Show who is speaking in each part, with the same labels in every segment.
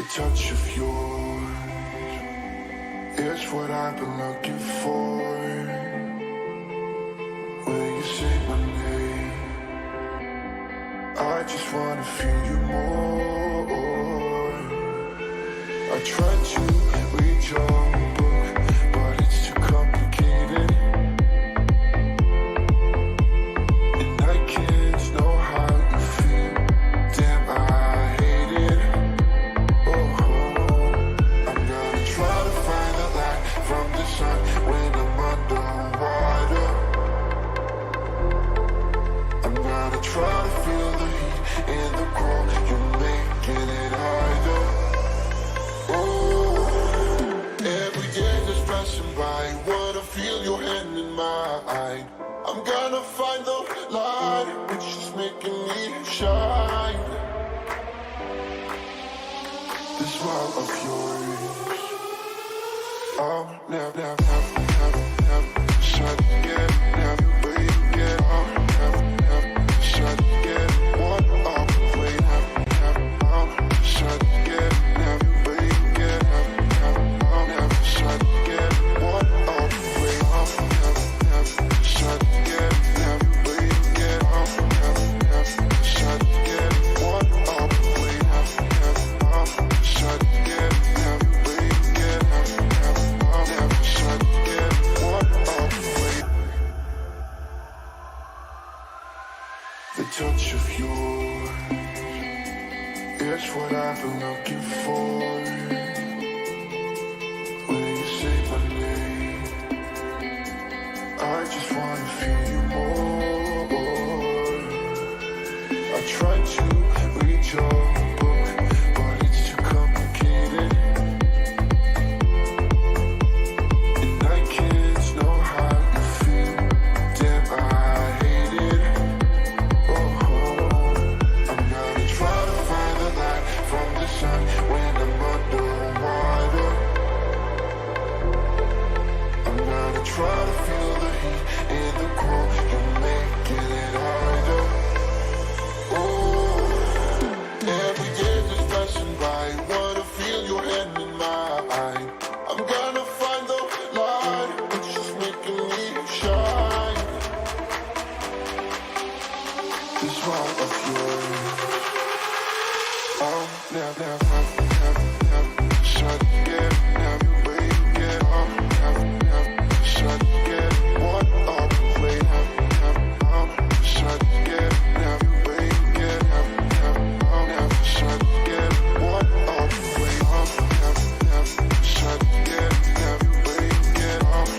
Speaker 1: The touch of yours is what I've been looking for. Will you say my name? I just wanna feel you more. I tried to read your book, but it's too complicated, and I can't know how you feel. Damn, I hate it. I'm gonna try to find the light from the sun when I'm underwater. I'm gonna try to feel the heat in the cold. You're making it harder. Every day that's passing by, wanna feel your hand in mine. I'm gonna find the light, which is making me shine. The smile of yours, never shut get, never wait, get up, never shut get, what up, wait, shut get, never wait, get up, never shut get, what up, wait, never shut get, never wait, get up, never shut get, what up, wait, never shut get, never wait, get up, never shut get, what up, wait. The touch of yours is what I've been looking for. When you say my name, I just wanna feel you more. I tried to read your book, but it's too complicated, and I can't know how you feel. Damn, I hate it. I'm gonna try to find the light from the sun when I'm underwater. I'm gonna try to feel the heat in the cold. You're making it harder. Every day that's passing by, wanna feel your hand in mine. I'm gonna find the light, it's just making me shine. The smile of yours, never shut get, never wait, get up, never shut get, what up, wait, never shut get, never wait, get up, never shut get, what up, wait, never shut get, never wait, get up,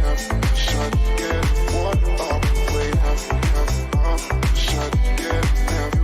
Speaker 1: never shut get, what up, wait, never shut get, never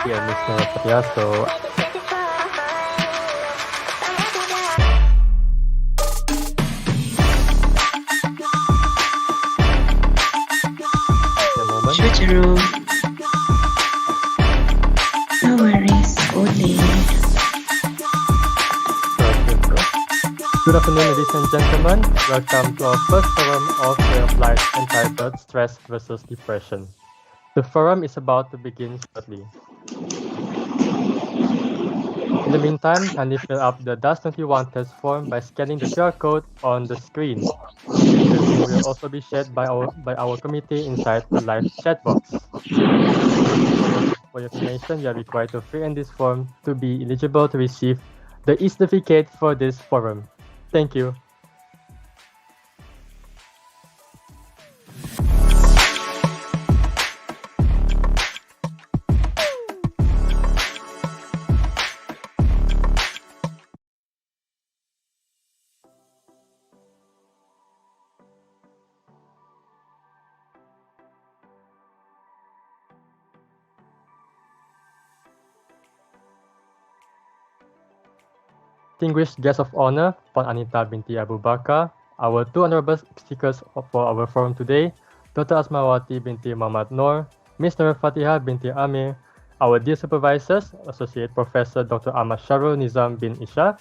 Speaker 2: Amawati and Ms. Nurafatia. So a moment.
Speaker 3: Switcheroo. No worries, only.
Speaker 2: Good afternoon, ladies and gentlemen. Welcome to our first forum of Way of Life entitled Stress versus Depression. The forum is about to begin shortly. In the meantime, kindly fill up the DAS21 test form by scanning the QR code on the screen. The link will also be shared by our committee inside a live chat box. For your information, you are required to fill in this form to be eligible to receive the e-certificate for this forum. Thank you. Distinguished guest of honor, Puan Anita binti Abu Bakar, our two honorable speakers for our forum today, Dr. Asmawati binti Muhammad Noor, Ms. Nur Fatihah binti Amir, our dear supervisors, Associate Professor Dr. Ahmad Sharul Nizam bin Isha,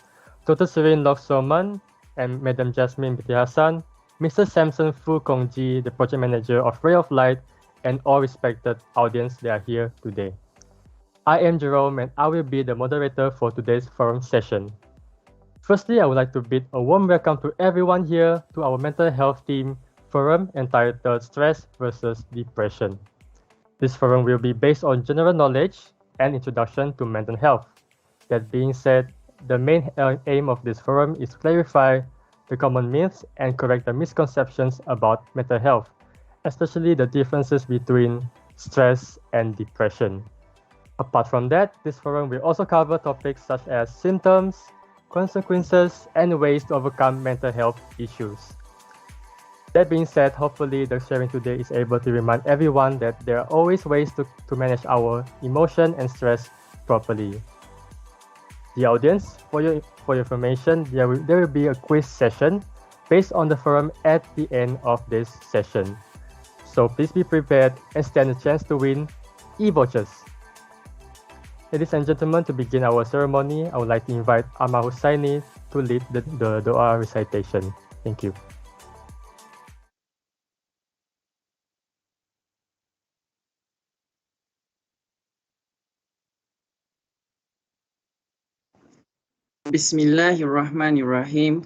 Speaker 2: Dr. Sirin Lok Soman, and Madam Jasmine binti Hassan, Mr. Samson Fu Kongji, the Project Manager of Ray of Light, and all respected audience that are here today. I am Jerome and I will be the moderator for today's forum session. Firstly, I would like to bid a warm welcome to everyone here to our mental health team forum entitled Stress versus Depression. This forum will be based on general knowledge and introduction to mental health. That being said, the main aim of this forum is to clarify the common myths and correct the misconceptions about mental health, especially the differences between stress and depression. Apart from that, this forum will also cover topics such as symptoms, consequences, and ways to overcome mental health issues. That being said, hopefully the sharing today is able to remind everyone that there are always ways to manage our emotion and stress properly. The audience, for your information, there will be a quiz session based on the forum at the end of this session. So please be prepared and stand a chance to win e-vouchers. Ladies and gentlemen, to begin our ceremony, I would like to invite Amma Hussaini to lead the Dua recitation. Thank you.
Speaker 3: Bismillahirrahmanirrahim.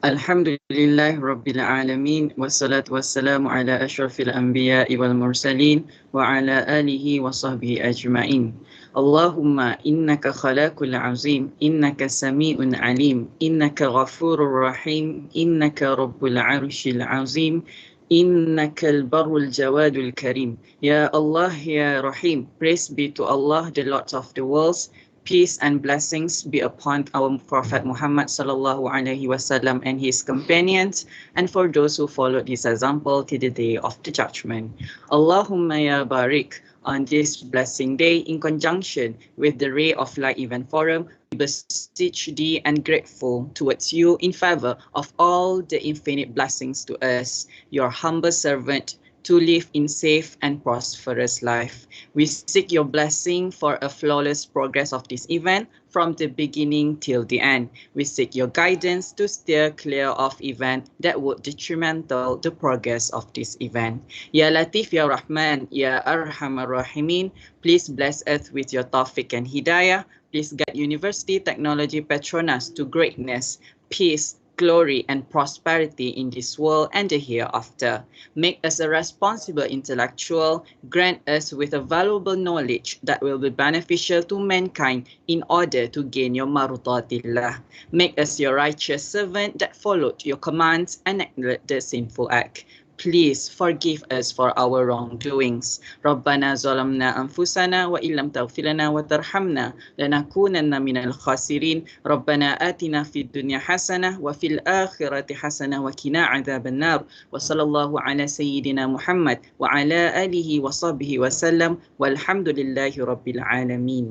Speaker 3: Alhamdulillah Rabbil Alamin. Wassalatu wassalamu ala ashrafil anbiya'i wal mursalin wa ala alihi wa sahbihi ajma'in. Allahumma innaka khalaqul azim, innaka sami'un alim, innaka ghafurur rahim, innaka rabbul arshil azim, innaka al-barrul jawadul karim. Ya Allah, Ya Rahim. Praise be to Allah, the Lord of the worlds. Peace and blessings be upon our Prophet Muhammad sallallahu alaihi wasallam and his companions, and for those who followed his example to the day of the judgment. Allahumma ya barik. On this blessing day, in conjunction with the Ray of Light Event Forum, we beseech thee and grateful towards you in favor of all the infinite blessings to us, your humble servant, to live in safe and prosperous life. We seek your blessing for a flawless progress of this event from the beginning till the end. We seek your guidance to steer clear of events that would detrimental the progress of this event. Ya Latif, Ya Rahman, Ya Arhamar Rahimin, please bless us with your tawfiq and hidayah. Please guide University Technology Petronas to greatness, peace, glory and prosperity in this world and the hereafter. Make us a responsible intellectual, grant us with a valuable knowledge that will be beneficial to mankind in order to gain your marutatillah. Make us your righteous servant that followed your commands and neglect the sinful act. please forgive us for our wrongdoings. ربنا ظلمنا أنفسنا وإن لم تغفر لنا وترحمنا لنكونن من الخاسرين ربنا آتنا في الدنيا حسنة وفي الآخرة حسنة وقنا عذاب النار وصلى الله على سيدنا محمد وعلى آله وصحبه وسلم والحمد لله رب العالمين.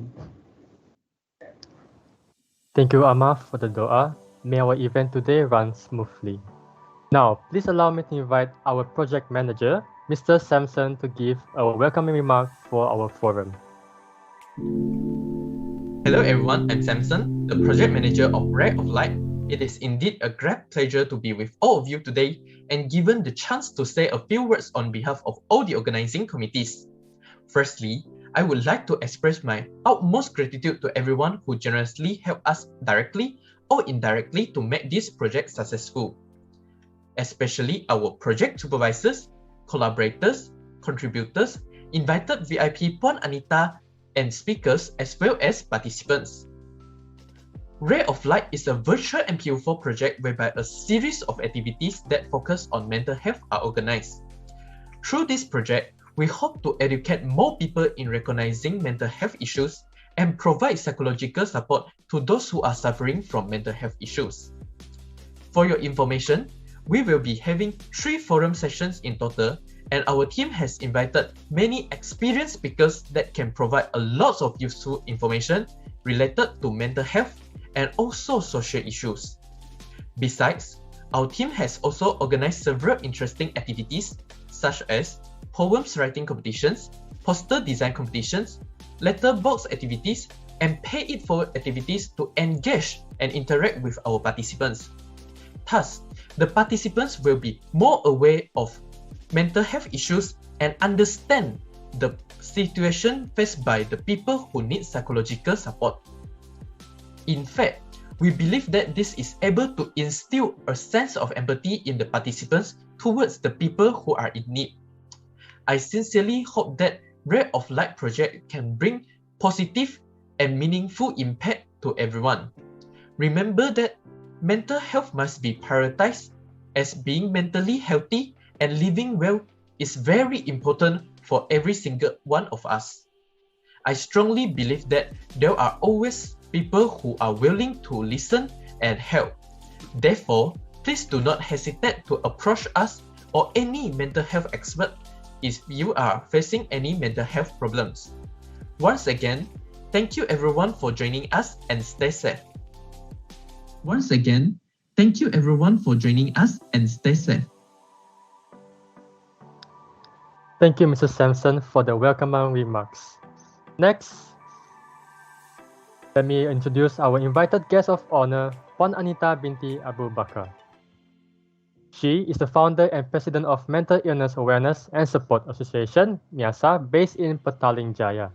Speaker 2: Thank you, Amma, for the dua. May our event today run smoothly. Now, please allow me to invite our project manager, Mr. Samson, to give a welcoming remark for our forum.
Speaker 4: Hello everyone, I'm Samson, the project manager of Ray of Light. It is indeed a great pleasure to be with all of you today and given the chance to say a few words on behalf of all the organizing committees. Firstly, I would like to express my utmost gratitude to everyone who generously helped us directly or indirectly to make this project successful, especially our project supervisors, collaborators, contributors, invited VIP Puan Anita, and speakers as well as participants. Ray of Light is a virtual MPO4 project whereby a series of activities that focus on mental health are organized. Through this project, we hope to educate more people in recognizing mental health issues and provide psychological support to those who are suffering from mental health issues. For your information, we will be having 3 forum sessions in total, and our team has invited many experienced speakers that can provide a lot of useful information related to mental health and also social issues. Besides, our team has also organized several interesting activities such as poems writing competitions, poster design competitions, letterbox activities, and pay-it-forward activities to engage and interact with our participants. Thus, the participants will be more aware of mental health issues and understand the situation faced by the people who need psychological support. In fact, we believe that this is able to instill a sense of empathy in the participants towards the people who are in need. I sincerely hope that Ray of Light project can bring positive and meaningful impact to everyone. Remember that mental health must be prioritized, as being mentally healthy and living well is very important for every single one of us. I strongly believe that there are always people who are willing to listen and help. Therefore, please do not hesitate to approach us or any mental health expert if you are facing any mental health problems. Once again, thank you everyone for joining us and stay safe. Once again, thank you everyone for joining us and stay safe.
Speaker 2: Thank you, Mr. Sampson, for the welcoming remarks. Next, let me introduce our invited guest of honor, Puan Anita binti Abu Bakar. She is the founder and president of Mental Illness Awareness and Support Association, MIASA, based in Petaling Jaya.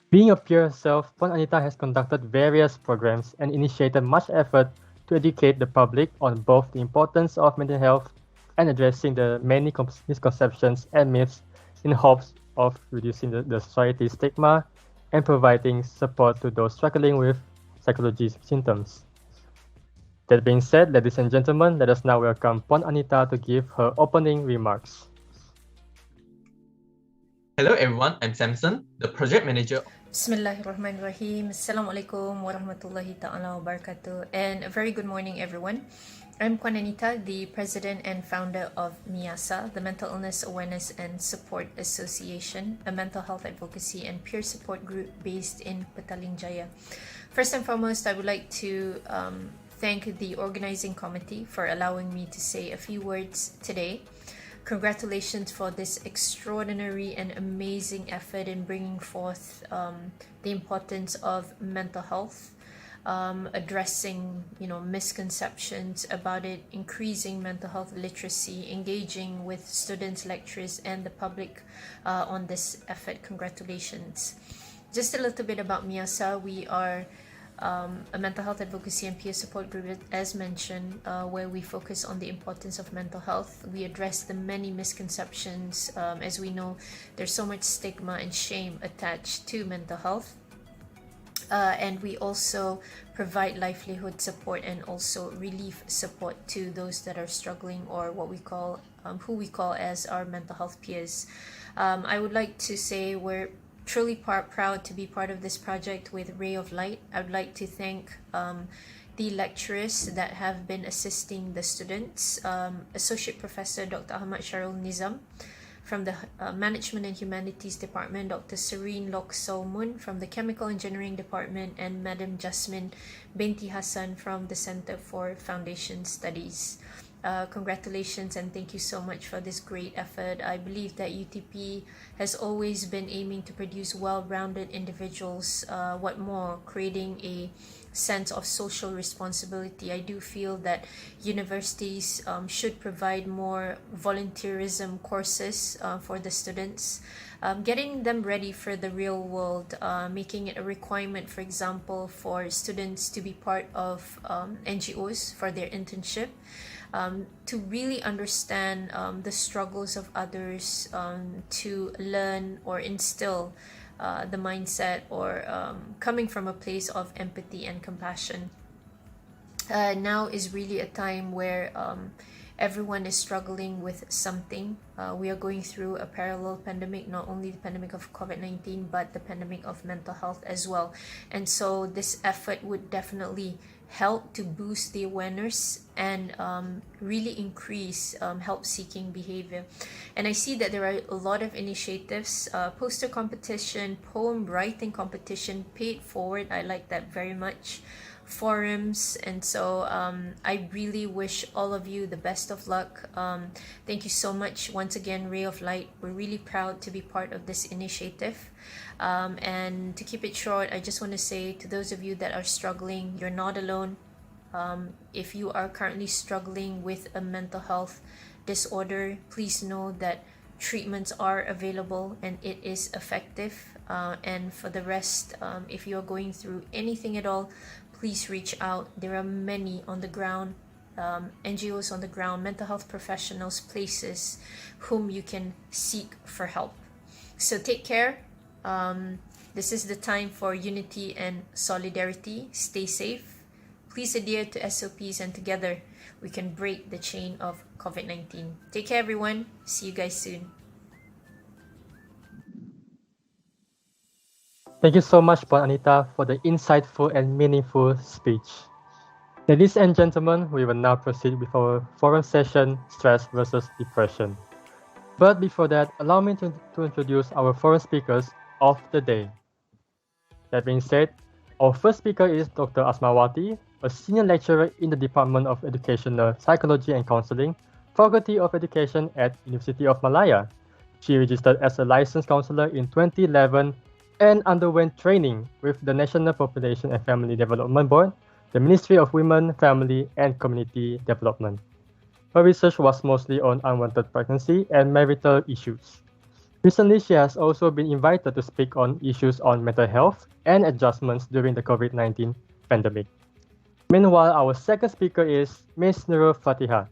Speaker 2: Being a peer herself, Puan Anita has conducted various programs and initiated much effort to educate the public on both the importance of mental health and addressing the many misconceptions and myths in hopes of reducing the society's stigma and providing support to those struggling with psychology symptoms. That being said, ladies and gentlemen, let us now welcome Puan Anita to give her opening remarks.
Speaker 4: Hello everyone, I'm Samson, the project manager.
Speaker 5: Bismillahirrahmanirrahim. Assalamualaikum warahmatullahi ta'ala wabarakatuh. And a very good morning, everyone. I'm Puan Anita, the president and founder of MIASA, the Mental Illness Awareness and Support Association, a mental health advocacy and peer support group based in Petaling Jaya. First and foremost, I would like to thank the organizing committee for allowing me to say a few words today. Congratulations for this extraordinary and amazing effort in bringing forth the importance of mental health, addressing misconceptions about it, increasing mental health literacy, engaging with students, lecturers, and the public on this effort. Congratulations. Just a little bit about MIASA. We are a mental health advocacy and peer support group, as mentioned, where we focus on the importance of mental health. We address the many misconceptions. As we know, there's so much stigma and shame attached to mental health. And we also provide livelihood support and also relief support to those that are struggling, or what we call, who we call as our mental health peers. I would like to say we're truly proud to be part of this project with Ray of Light. I would like to thank the lecturers that have been assisting the students. Associate Professor Dr. Ahmad Sharul Nizam from the Management and Humanities Department, Dr. Serene Lok Solmun from the Chemical Engineering Department, and Madam Jasmine Binti Hassan from the Center for Foundation Studies. Congratulations and thank you so much for this great effort. I believe that UTP has always been aiming to produce well-rounded individuals. What more, creating a sense of social responsibility. I do feel that universities should provide more volunteerism courses for the students, getting them ready for the real world, making it a requirement, for example, for students to be part of NGOs for their internship, to really understand the struggles of others, to learn or instill the mindset, or coming from a place of empathy and compassion. Now is really a time where everyone is struggling with something. We are going through a parallel pandemic, not only the pandemic of COVID-19, but the pandemic of mental health as well. And so this effort would definitely help to boost the awareness and really increase help-seeking behavior. And I see that there are a lot of initiatives, poster competition, poem writing competition, paid forward. I like that very much. Forums, and so I really wish all of you the best of luck. Thank you so much once again, Ray of Light. We're really proud to be part of this initiative. And to keep it short, I just want to say to those of you that are struggling, you're not alone. If you are currently struggling with a mental health disorder, please know that treatments are available and it is effective. And for the rest, if you are going through anything at all, please reach out. There are many on the ground, NGOs on the ground, mental health professionals, places whom you can seek for help. So take care. This is the time for unity and solidarity. Stay safe. Please adhere to SOPs, and together we can break the chain of COVID-19. Take care, everyone. See you guys soon.
Speaker 2: Thank you so much, Puan Anita, for the insightful and meaningful speech. Ladies and gentlemen, we will now proceed with our forum session, Stress versus Depression. But before that, allow me to introduce our forum speakers of the day. That being said, our first speaker is Dr. Asmawati, a senior lecturer in the Department of Educational Psychology and Counseling, Faculty of Education at University of Malaya. She registered as a licensed counselor in 2011 and underwent training with the National Population and Family Development Board, the Ministry of Women, Family and Community Development. Her research was mostly on unwanted pregnancy and marital issues. Recently, she has also been invited to speak on issues on mental health and adjustments during the COVID-19 pandemic. Meanwhile, our second speaker is Ms. Nurul Fatihah,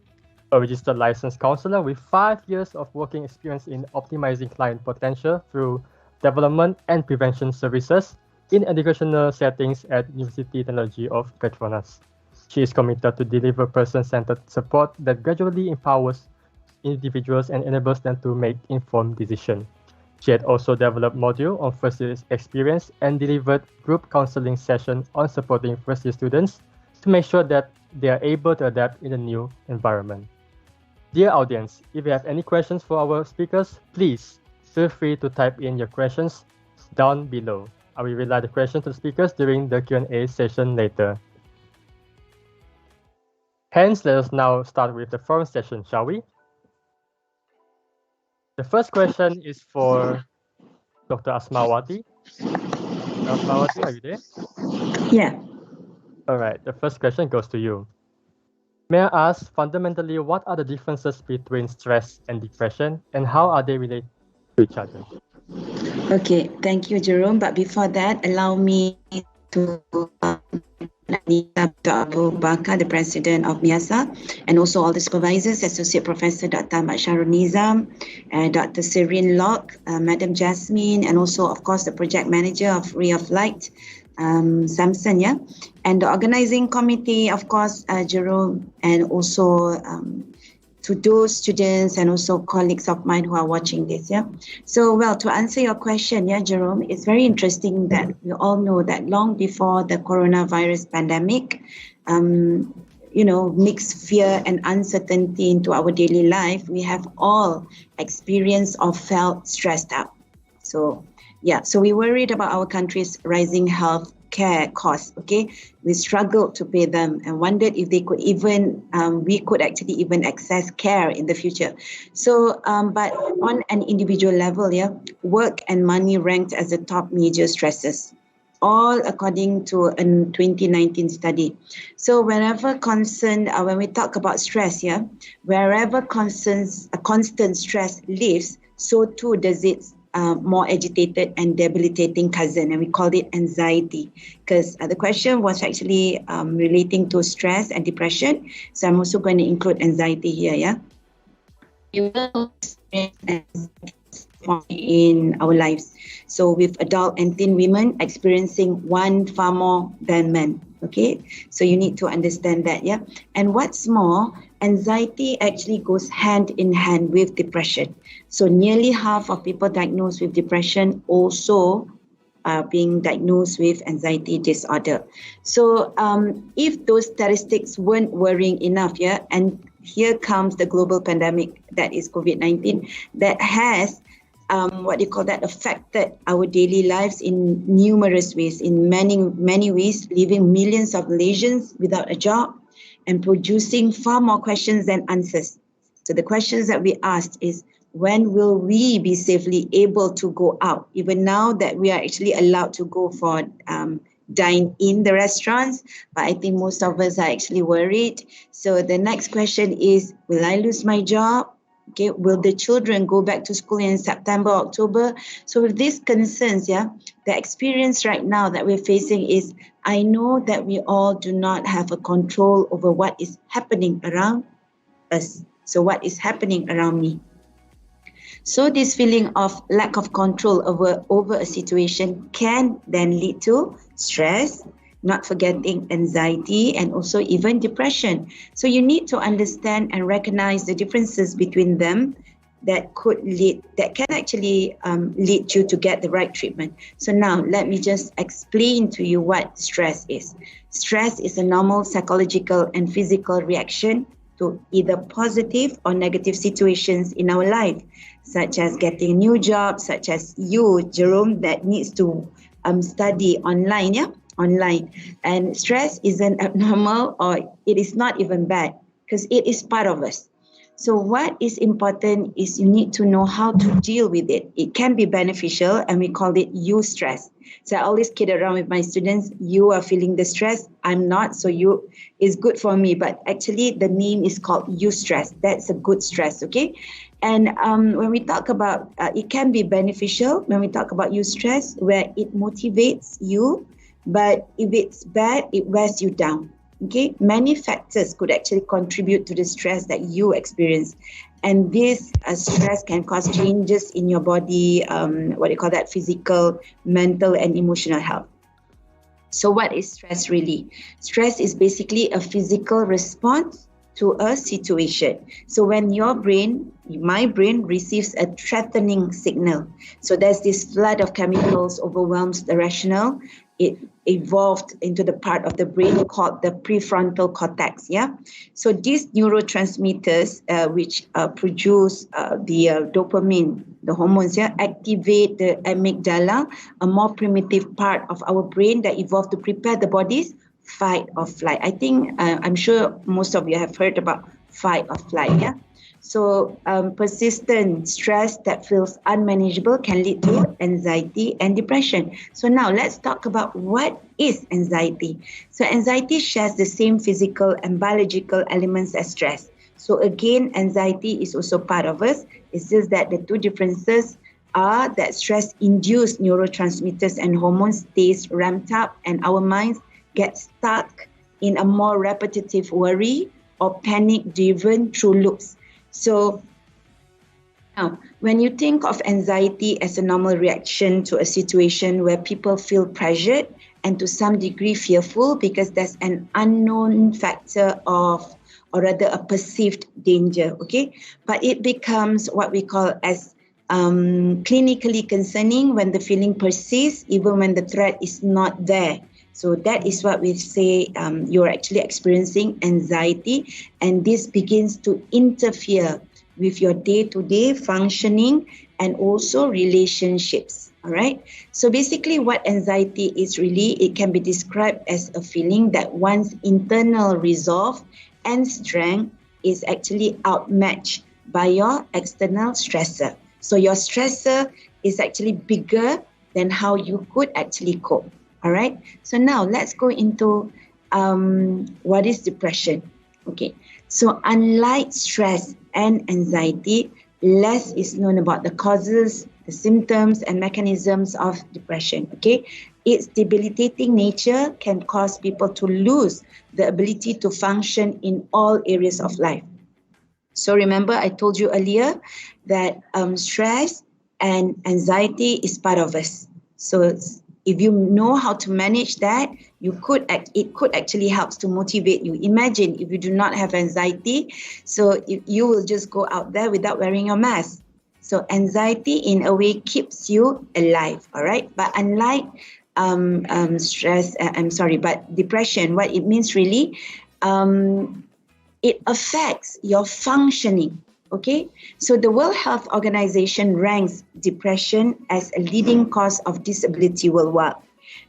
Speaker 2: a registered licensed counselor with 5 years of working experience in optimizing client potential through development and prevention services in educational settings at University Technology of Petronas. She is committed to deliver person-centered support that gradually empowers individuals and enables them to make informed decisions. She had also developed module on first year experience and delivered group counseling sessions on supporting first year students to make sure that they are able to adapt in the new environment. Dear audience, if you have any questions for our speakers, please feel free to type in your questions down below. I will relay the questions to the speakers during the Q&A session later. Hence, let us now start with the forum session, shall we? The first question is for Dr. Asmawati. Asmawati, are you there?
Speaker 6: Yeah.
Speaker 2: All right, the first question goes to you. May I ask, fundamentally, what are the differences between stress and depression, and how are they related to each other?
Speaker 6: Okay, thank you, Jerome. But before that, allow me to Dr. Abu Bakar, the president of MIASA, and also all the supervisors, Associate Professor Dr. Ahmad Sharul Nizam, Dr. Serene Lok, Madam Jasmine, and also, of course, the project manager of Ray of Light, Samson, yeah, and the organizing committee, of course, Jerome, and also to those students and also colleagues of mine who are watching this, yeah. So, well, to answer your question, yeah, Jerome, it's very interesting that we all know that long before the coronavirus pandemic, mixed fear and uncertainty into our daily life, we have all experienced or felt stressed out. So, yeah, so we worried about our country's rising health care costs, okay? We struggled to pay them and wondered if they could even, we could actually even access care in the future. So, but on an individual level, yeah, work and money ranked as the top major stresses, all according to a 2019 study. So wherever concern, when we talk about stress, yeah, wherever constant stress lives, so too does it more agitated and debilitating cousin, and we called it anxiety, because the question was actually relating to stress and depression. So I'm also going to include anxiety here, yeah. You will experience anxiety in our lives. So with adult and teen women experiencing one far more than men. Okay, so you need to understand that, yeah. And what's more, anxiety actually goes hand in hand with depression. So nearly half of people diagnosed with depression also are being diagnosed with anxiety disorder. So if those statistics weren't worrying enough, yeah, and here comes the global pandemic that is COVID-19 that has affected our daily lives in numerous ways, in many ways, leaving millions of Malaysians without a job and producing far more questions than answers. So the questions that we asked is, when will we be safely able to go out? Even now that we are actually allowed to go for dine in the restaurants, but I think most of us are actually worried. So the next question is, will I lose my job? Okay, will the children go back to school in September, October? So with these concerns, yeah, the experience right now that we're facing is, I know that we all do not have a control over what is happening around us. So what is happening around me? So this feeling of lack of control over a situation can then lead to stress, not forgetting anxiety, and also even depression. So you need to understand and recognize the differences between them that can actually lead you to get the right treatment. So now let me just explain to you what stress is. Stress is a normal psychological and physical reaction to either positive or negative situations in our life, such as getting a new job, such as you, Jerome, that needs to study online, yeah? Online. And stress isn't abnormal, or it is not even bad, because it is part of us. So what is important is you need to know how to deal with it. It can be beneficial, and we call it eustress. So I always kid around with my students, you are feeling the stress, I'm not, so you is good for me. But actually the name is called eustress. That's a good stress, okay? And when we talk about, it can be beneficial when we talk about eustress, where it motivates you, but if it's bad, it wears you down. Okay, many factors could actually contribute to the stress that you experience, and this stress can cause changes in your body, physical, mental, and emotional health. So what is stress really? Stress is basically a physical response to a situation. So when my brain receives a threatening signal, so there's this flood of chemicals overwhelms the rationale. It evolved into the part of the brain called the prefrontal cortex, yeah? So these neurotransmitters, which produce the dopamine, the hormones, yeah, activate the amygdala, a more primitive part of our brain that evolved to prepare the body's fight or flight. I think, I'm sure most of you have heard about fight or flight, yeah? So persistent stress that feels unmanageable can lead to anxiety and depression. So now let's talk about what is anxiety. So anxiety shares the same physical and biological elements as stress. So again, anxiety is also part of us. It's just that the two differences are that stress-induced neurotransmitters and hormones stays ramped up, and our minds get stuck in a more repetitive worry or panic-driven through loops. So now, when you think of anxiety as a normal reaction to a situation where people feel pressured and to some degree fearful because there's an unknown factor of, or rather a perceived danger, okay? But it becomes what we call as clinically concerning when the feeling persists, even when the threat is not there. So that is what we say you're actually experiencing anxiety, and this begins to interfere with your day-to-day functioning and also relationships. All right. So basically what anxiety is really, it can be described as a feeling that one's internal resolve and strength is actually outmatched by your external stressor. So your stressor is actually bigger than how you could actually cope. All right. So now let's go into what is depression. Okay. So unlike stress and anxiety, less is known about the causes, the symptoms and mechanisms of depression, okay? Its debilitating nature can cause people to lose the ability to function in all areas of life. So remember, I told you earlier that stress and anxiety is part of us. So if you know how to manage that, it could actually help to motivate you. Imagine if you do not have anxiety, so you will just go out there without wearing your mask. So anxiety in a way keeps you alive, all right? But unlike depression, what it means really, it affects your functioning, okay? So the World Health Organization ranks depression as a leading cause of disability worldwide.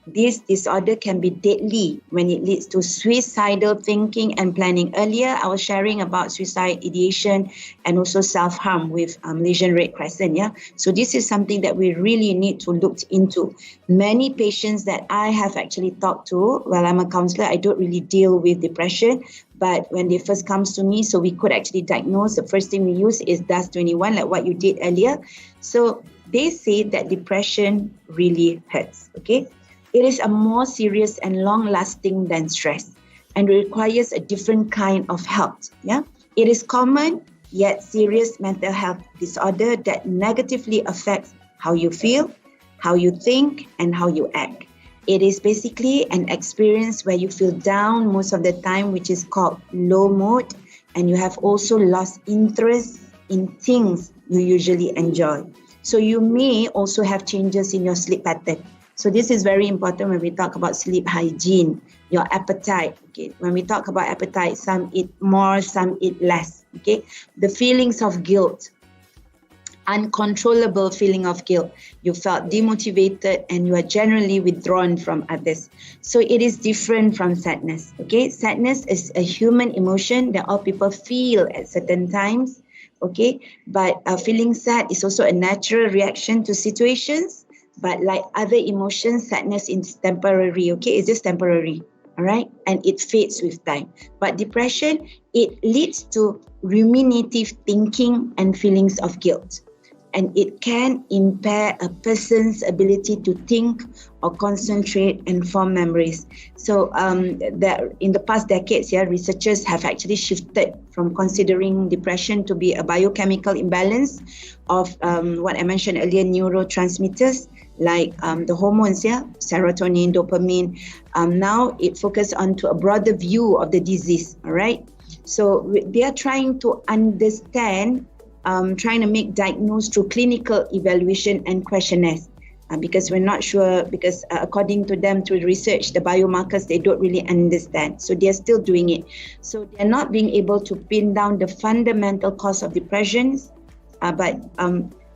Speaker 6: This disorder can be deadly when it leads to suicidal thinking and planning. Earlier, I was sharing about suicide ideation and also self-harm with Malaysian Red Crescent. Yeah, so this is something that we really need to look into. Many patients that I have actually talked to, well, I'm a counselor, I don't really deal with depression, but when they first comes to me, so we could actually diagnose, the first thing we use is DAS-21, like what you did earlier. So they say that depression really hurts, okay? It is a more serious and long-lasting than stress and requires a different kind of help. Yeah, it is common yet serious mental health disorder that negatively affects how you feel, how you think, and how you act. It is basically an experience where you feel down most of the time, which is called low mood, and you have also lost interest in things you usually enjoy. So you may also have changes in your sleep pattern. So this is very important when we talk about sleep hygiene, your appetite. Okay, when we talk about appetite, some eat more, some eat less. Okay, the feelings of guilt, uncontrollable feeling of guilt. You felt demotivated and you are generally withdrawn from others. So it is different from sadness. Okay, sadness is a human emotion that all people feel at certain times. Okay, but feeling sad is also a natural reaction to situations. But like other emotions, sadness is temporary, okay? It's just temporary, all right? And it fades with time. But depression, it leads to ruminative thinking and feelings of guilt. And it can impair a person's ability to think or concentrate and form memories. So that in the past decades, researchers have actually shifted from considering depression to be a biochemical imbalance of what I mentioned earlier, neurotransmitters, like the hormones, serotonin, dopamine. Now it focuses onto a broader view of the disease, all right? So they are trying to understand, trying to make diagnose through clinical evaluation and questionnaires. Because we're not sure, because according to them, through research, the biomarkers, they don't really understand. So they're still doing it. So they're not being able to pin down the fundamental cause of depressions, but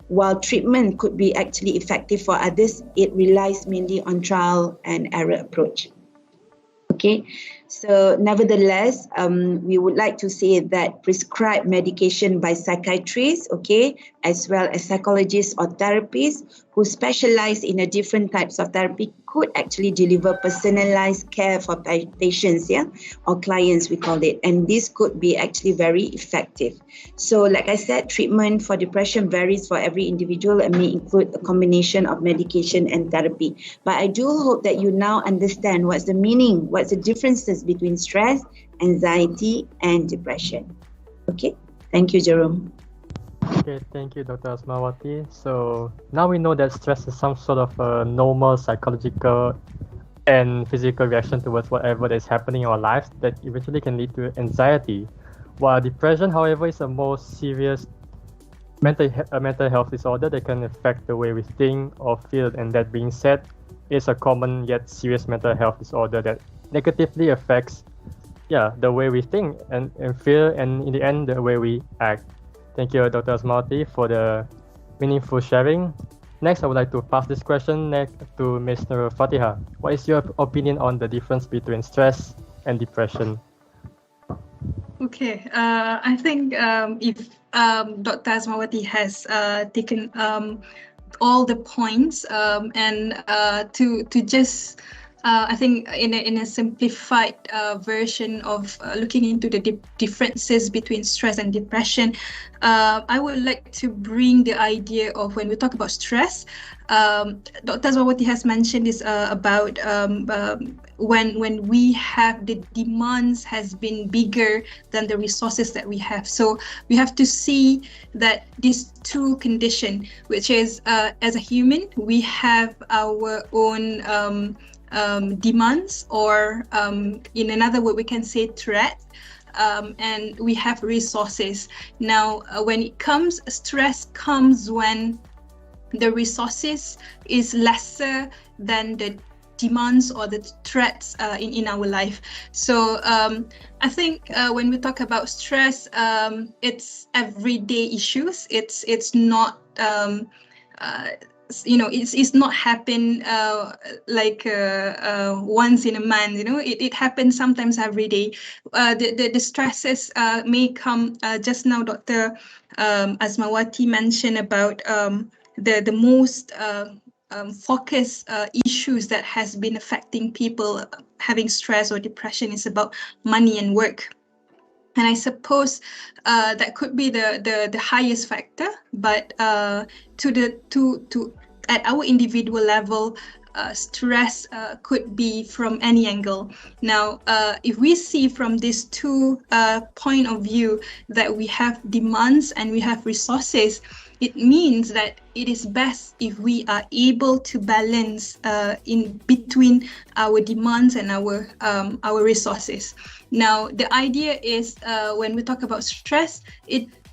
Speaker 6: while treatment could be actually effective for others, it relies mainly on trial and error approach. Okay, so nevertheless, we would like to say that prescribed medication by psychiatrists, okay, as well as psychologists or therapists who specialize in a different types of therapy could actually deliver personalized care for patients, or clients, we call it. And this could be actually very effective. So like I said, treatment for depression varies for every individual and may include a combination of medication and therapy. But I do hope that you now understand what's the meaning, what's the differences between stress, anxiety, and depression. Okay, thank you, Jerome.
Speaker 2: Okay, thank you, Dr. Asmawati. So now we know that stress is some sort of a normal psychological and physical reaction towards whatever is happening in our lives that eventually can lead to anxiety. While depression, however, is a more serious mental health disorder that can affect the way we think or feel. And that being said, it's a common yet serious mental health disorder that negatively affects the way we think and feel, and in the end, the way we act. Thank you, Dr. Asmawati, for the meaningful sharing. Next, I would like to pass this question next to Ms. Nur Fatiha. What is your opinion on the difference between stress and depression?
Speaker 7: Okay, I think if Dr. Asmawati has taken all the points and to just I think in a simplified version of looking into the differences between stress and depression, I would like to bring the idea of when we talk about stress. Dr. Asmawati has mentioned this about when we have the demands has been bigger than the resources that we have. So we have to see that these two conditions, which is as a human, we have our own demands, or in another word we can say threat, and we have resources. Now when it comes, stress comes when the resources is lesser than the demands or the threats in our life. So I think when we talk about stress, it's everyday issues. It's not it's not happen like once in a month. It happens sometimes every day. The stresses may come. Just now, Dr. Asmawati mentioned about the most focus issues that has been affecting people having stress or depression is about money and work. And I suppose that could be the highest factor, but to at our individual level, stress could be from any angle. Now, if we see from these two point of view that we have demands and we have resources, it means that it is best if we are able to balance in between our demands and our resources. Now, the idea is when we talk about stress,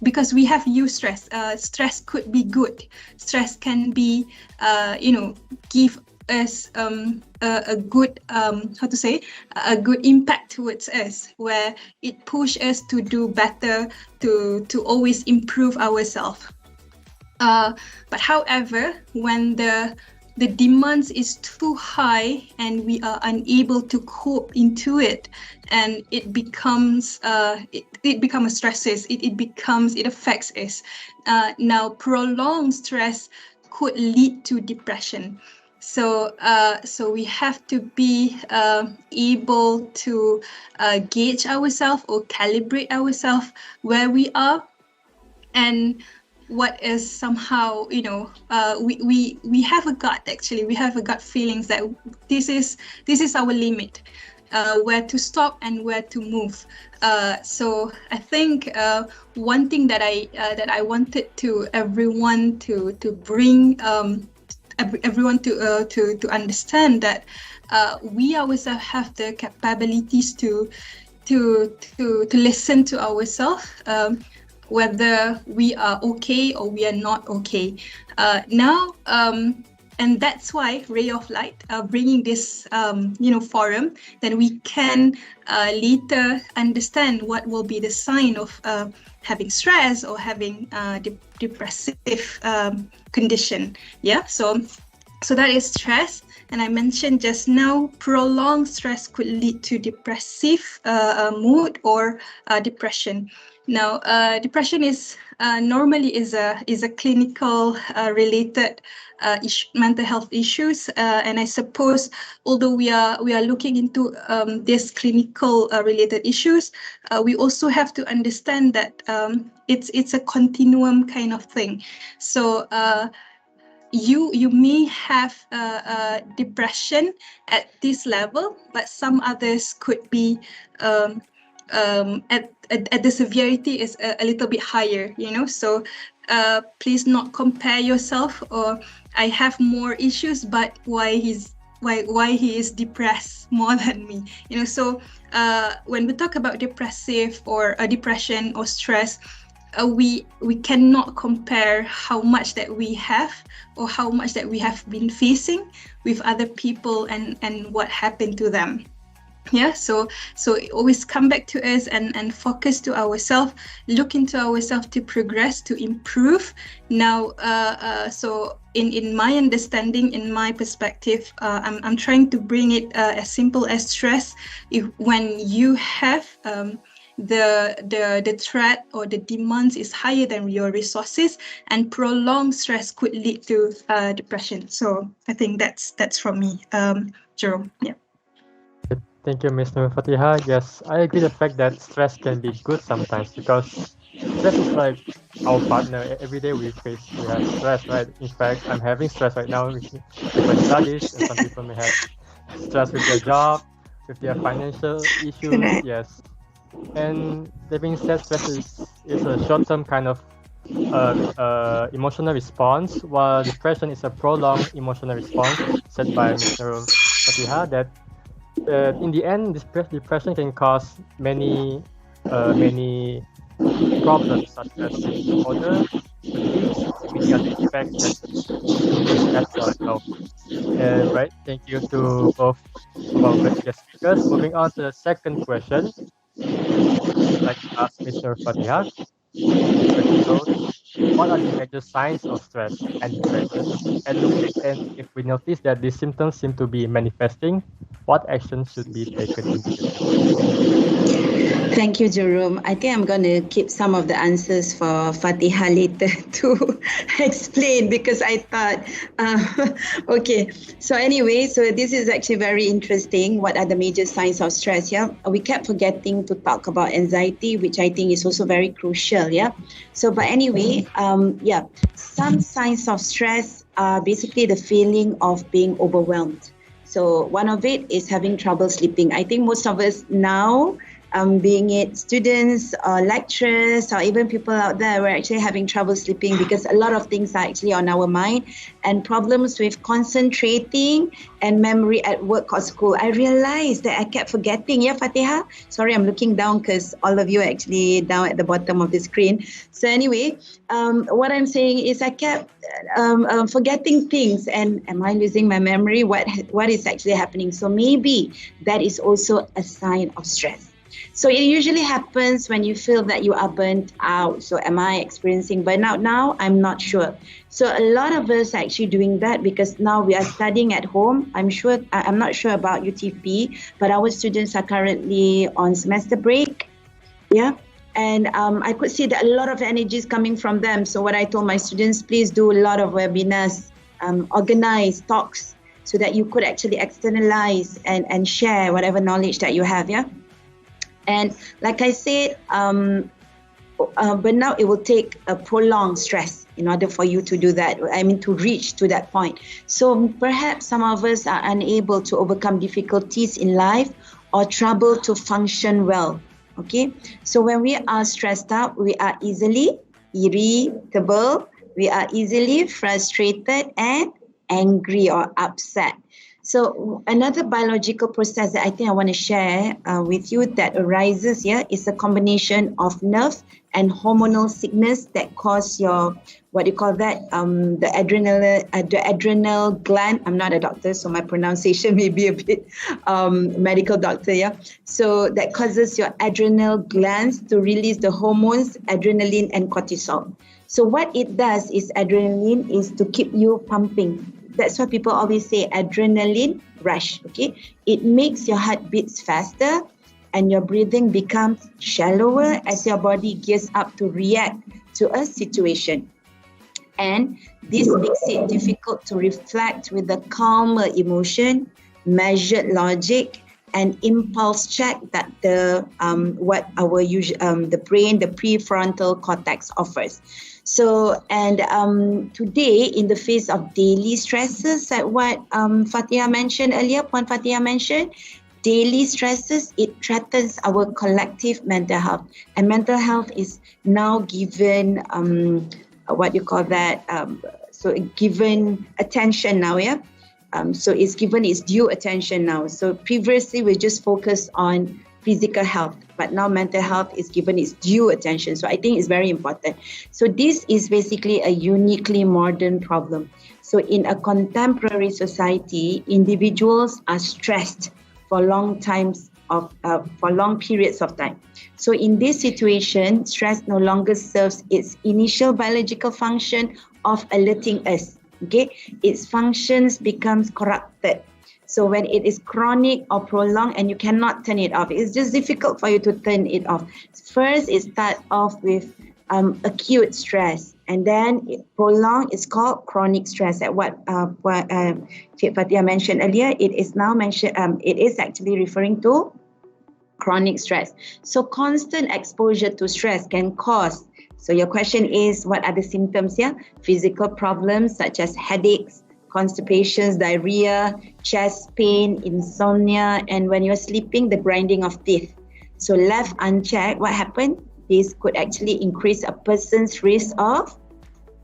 Speaker 7: because we have used stress. Stress could be good. Stress can be, give us a good, a good impact towards us, where it pushes us to do better, to always improve ourselves. But however, when the demands is too high and we are unable to cope into it, and it becomes it becomes stresses. It affects us. Now, prolonged stress could lead to depression. So we have to be able to gauge ourselves or calibrate ourselves where we are, and what is somehow, we have a gut, actually. We have a gut feelings that this is our limit, where to stop and where to move. So I think one thing that I wanted to everyone to bring everyone to understand that we ourselves have the capabilities to listen to ourselves, whether we are okay or we are not okay. Now, and that's why Ray of Light bringing this forum, then we can later understand what will be the sign of having stress or having depressive condition. Yeah, so that is stress. And I mentioned just now, prolonged stress could lead to depressive mood or depression. Now, depression is normally is a clinical related mental health issues, and I suppose although we are looking into these clinical related issues, we also have to understand that it's a continuum kind of thing. So you may have depression at this level, but some others could be at the severity is a little bit higher, so please not compare yourself, or I have more issues, but why he's why he is depressed more than me. So when we talk about depressive or depression or stress, we cannot compare how much that we have or how much that we have been facing with other people and what happened to them. So always come back to us and focus to ourselves, look into ourselves to progress, to improve. Now, so in my understanding, in my perspective, I'm trying to bring it as simple as stress. When you have the threat or the demands is higher than your resources, and prolonged stress could lead to depression. So I think that's from me, Jerome. Yeah.
Speaker 2: Thank you, Ms. Nur Fatiha. Yes, I agree the fact that stress can be good sometimes, because stress is like our partner. Every day we have stress, right? In fact, I'm having stress right now with my studies, and some people may have stress with their job, with their financial issues.
Speaker 6: Correct.
Speaker 2: Yes. And that being said, stress is a short-term kind of emotional response, while depression is a prolonged emotional response, said by Mr. Fatiha, that in the end, depression can cause many problems, such as sleep disorder, fatigue, many other effects that as well. Right. Thank you to both of our guest speakers. Moving on to the second question, I'd like to ask Mr. Fatiha. What are the major signs of stress and depression? And if we notice that these symptoms seem to be manifesting, what actions should be taken immediately?
Speaker 6: Thank you, Jerome. I think I'm going to keep some of the answers for Fatiha later to explain, because I thought, okay. So anyway, so this is actually very interesting. What are the major signs of stress? Yeah, we kept forgetting to talk about anxiety, which I think is also very crucial. Yeah. So, but anyway, some signs of stress are basically the feeling of being overwhelmed. So one of it is having trouble sleeping. I think most of us now, being it students or lecturers or even people out there, we're actually having trouble sleeping because a lot of things are actually on our mind, and problems with concentrating and memory at work or school. I realized that I kept forgetting. Yeah, Fatiha? Sorry, I'm looking down because all of you are actually down at the bottom of the screen. So anyway, what I'm saying is I kept forgetting things, and am I losing my memory? What is actually happening? So maybe that is also a sign of stress. So it usually happens when you feel that you are burnt out. So am I experiencing burnout now? I'm not sure. So a lot of us are actually doing that because now we are studying at home. I'm not sure about UTP, but our students are currently on semester break. Yeah. And I could see that a lot of energy is coming from them. So what I told my students, please do a lot of webinars, organize talks so that you could actually externalize and share whatever knowledge that you have. Yeah. And like I said, but now it will take a prolonged stress in order for you to do that. I mean, to reach to that point. So perhaps some of us are unable to overcome difficulties in life or trouble to function well. Okay. So when we are stressed out, we are easily irritable, we are easily frustrated and angry or upset. So another biological process that I think I want to share with you that arises here is a combination of nerve and hormonal sickness that cause your, what do you call that, the adrenal gland. I'm not a doctor, so my pronunciation may be a bit medical doctor, yeah. So that causes your adrenal glands to release the hormones, adrenaline and cortisol. So what it does is adrenaline is to keep you pumping. That's why people always say adrenaline rush, okay? It makes your heart beats faster and your breathing becomes shallower as your body gears up to react to a situation. And this makes it difficult to reflect with a calmer emotion, measured logic, and impulse check that the brain, the prefrontal cortex offers. So, and today, in the face of daily stresses, like what Fatiha mentioned earlier, Puan Fatiha mentioned, daily stresses, it threatens our collective mental health. And mental health is now given, given attention now, yeah? So it's given its due attention now. So previously we just focused on physical health, but now mental health is given its due attention. So I think it's very important. So this is basically a uniquely modern problem. So in a contemporary society, individuals are stressed for long periods of time. So in this situation, stress no longer serves its initial biological function of alerting us. Okay, its functions becomes corrupted. So when it is chronic or prolonged and you cannot turn it off, it's just difficult for you to turn it off. First, it starts off with acute stress, and then prolonged is called chronic stress. At what Cik Fatia mentioned earlier, it is now mentioned. It is actually referring to chronic stress. So constant exposure to stress can cause. So your question is, what are the symptoms here? Physical problems such as headaches, constipations, diarrhea, chest pain, insomnia, and when you're sleeping, the grinding of teeth. So left unchecked, what happened? This could actually increase a person's risk of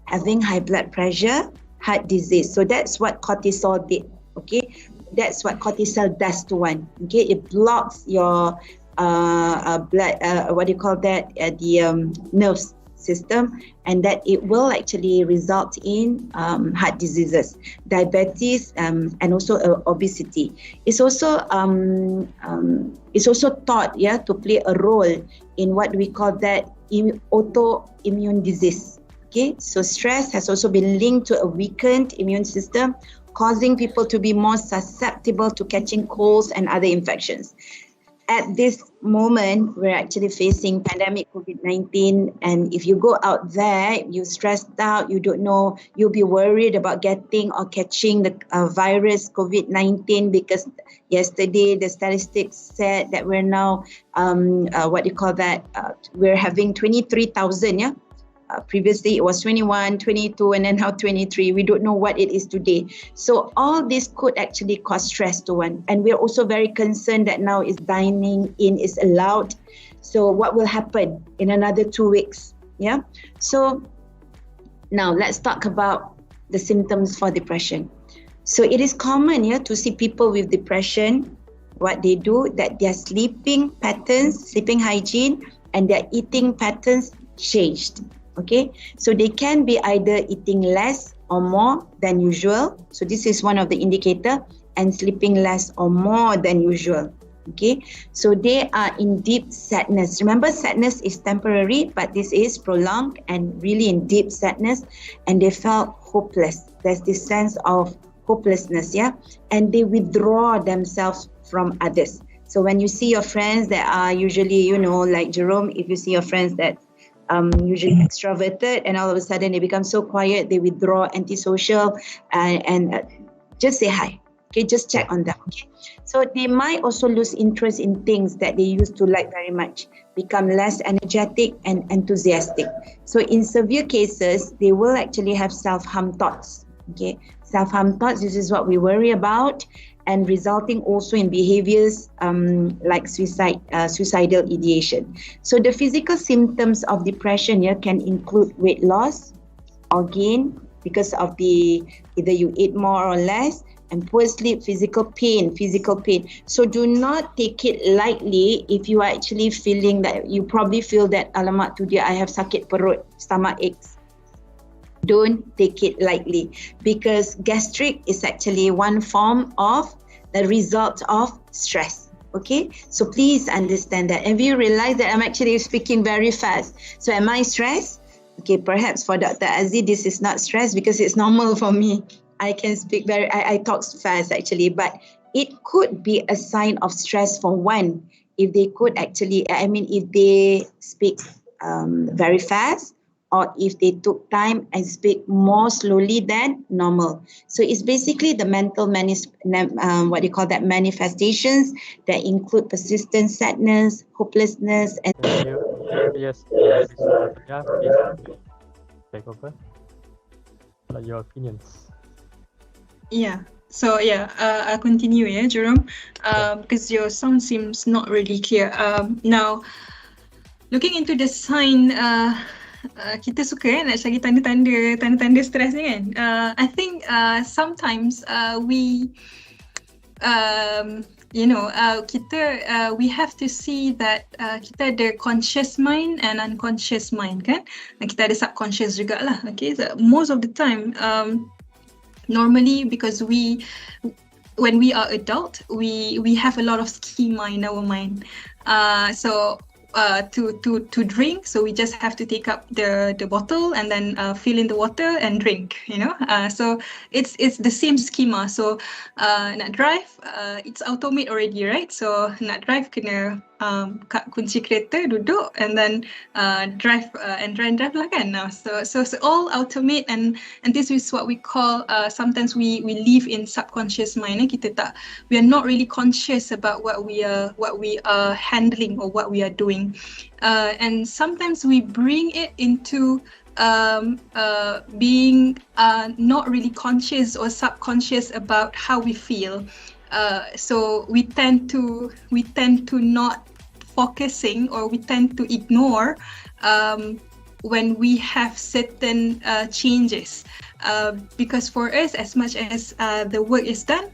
Speaker 6: having high blood pressure, heart disease. So that's what cortisol did. Okay, that's what cortisol does to one. Okay, it blocks your blood. The nerves system, and that it will actually result in heart diseases, diabetes, and also obesity. It's also thought to play a role in what we call that autoimmune disease. Okay, so stress has also been linked to a weakened immune system, causing people to be more susceptible to catching colds and other infections. At this moment, we're actually facing pandemic COVID-19, and if you go out there, you're stressed out, you don't know, you'll be worried about getting or catching the virus COVID-19, because yesterday the statistics said that we're now, we're having 23,000, previously it was 21, 22, and then now 23. We don't know what it is today. So all this could actually cause stress to one. And we're also very concerned that now is dining in is allowed. So what will happen in another 2 weeks? Yeah. So now let's talk about the symptoms for depression. So it is common to see people with depression, what they do, that their sleeping patterns, sleeping hygiene, and their eating patterns changed. Okay, so they can be either eating less or more than usual. So this is one of the indicator, and sleeping less or more than usual. Okay, so they are in deep sadness. Remember, sadness is temporary, but this is prolonged and really in deep sadness, and they felt hopeless. There's this sense of hopelessness, and they withdraw themselves from others. So when you see your friends that are usually, like Jerome, if you see your friends that usually extroverted, and all of a sudden they become so quiet, they withdraw, antisocial, and just say hi. Okay, just check on them. Okay, so they might also lose interest in things that they used to like very much, become less energetic and enthusiastic. So in severe cases, they will actually have self-harm thoughts. Okay, self-harm thoughts, this is what we worry about, and resulting also in behaviors like suicidal ideation. So the physical symptoms of depression can include weight loss or gain because of either you eat more or less, and poor sleep, physical pain. So do not take it lightly if you are actually feeling that, you probably feel that, alamak, today I have sakit perut, stomach aches. Don't take it lightly, because gastric is actually one form of the result of stress. Okay, so please understand that. And you realize that I'm actually speaking very fast. So am I stressed? Okay, perhaps for Dr. Aziz, this is not stress because it's normal for me. I can speak I talk fast actually, but it could be a sign of stress for one if they could actually, if they speak very fast, or if they took time and speak more slowly than normal. So it's basically the mental manifestations that include persistent sadness, hopelessness, and
Speaker 2: Yes, please take over. What are your opinions?
Speaker 7: So I'll continue, Jerome, because your sound seems not really clear. Now, looking into the sign kita suka nak cari tanda-tanda stres ni kan. I think sometimes we we have to see that kita ada conscious mind and unconscious mind kan. Kita ada subconscious jugalah. Okay, so most of the time normally because when we are adult we have a lot of schema in our mind. To drink, so we just have to take up the bottle and then fill in the water and drink, so it's the same schema. So nak drive, it's automate already, right? So nak drive kena kunci kereta, duduk and then drive and drive lah kan. So all automate and this is what we call sometimes we live in subconscious mind. We are not really conscious about what we are handling or what we are doing, and sometimes we bring it into being not really conscious or subconscious about how we feel. So we tend to not focusing, or we tend to ignore when we have certain changes, because for us, as much as the work is done,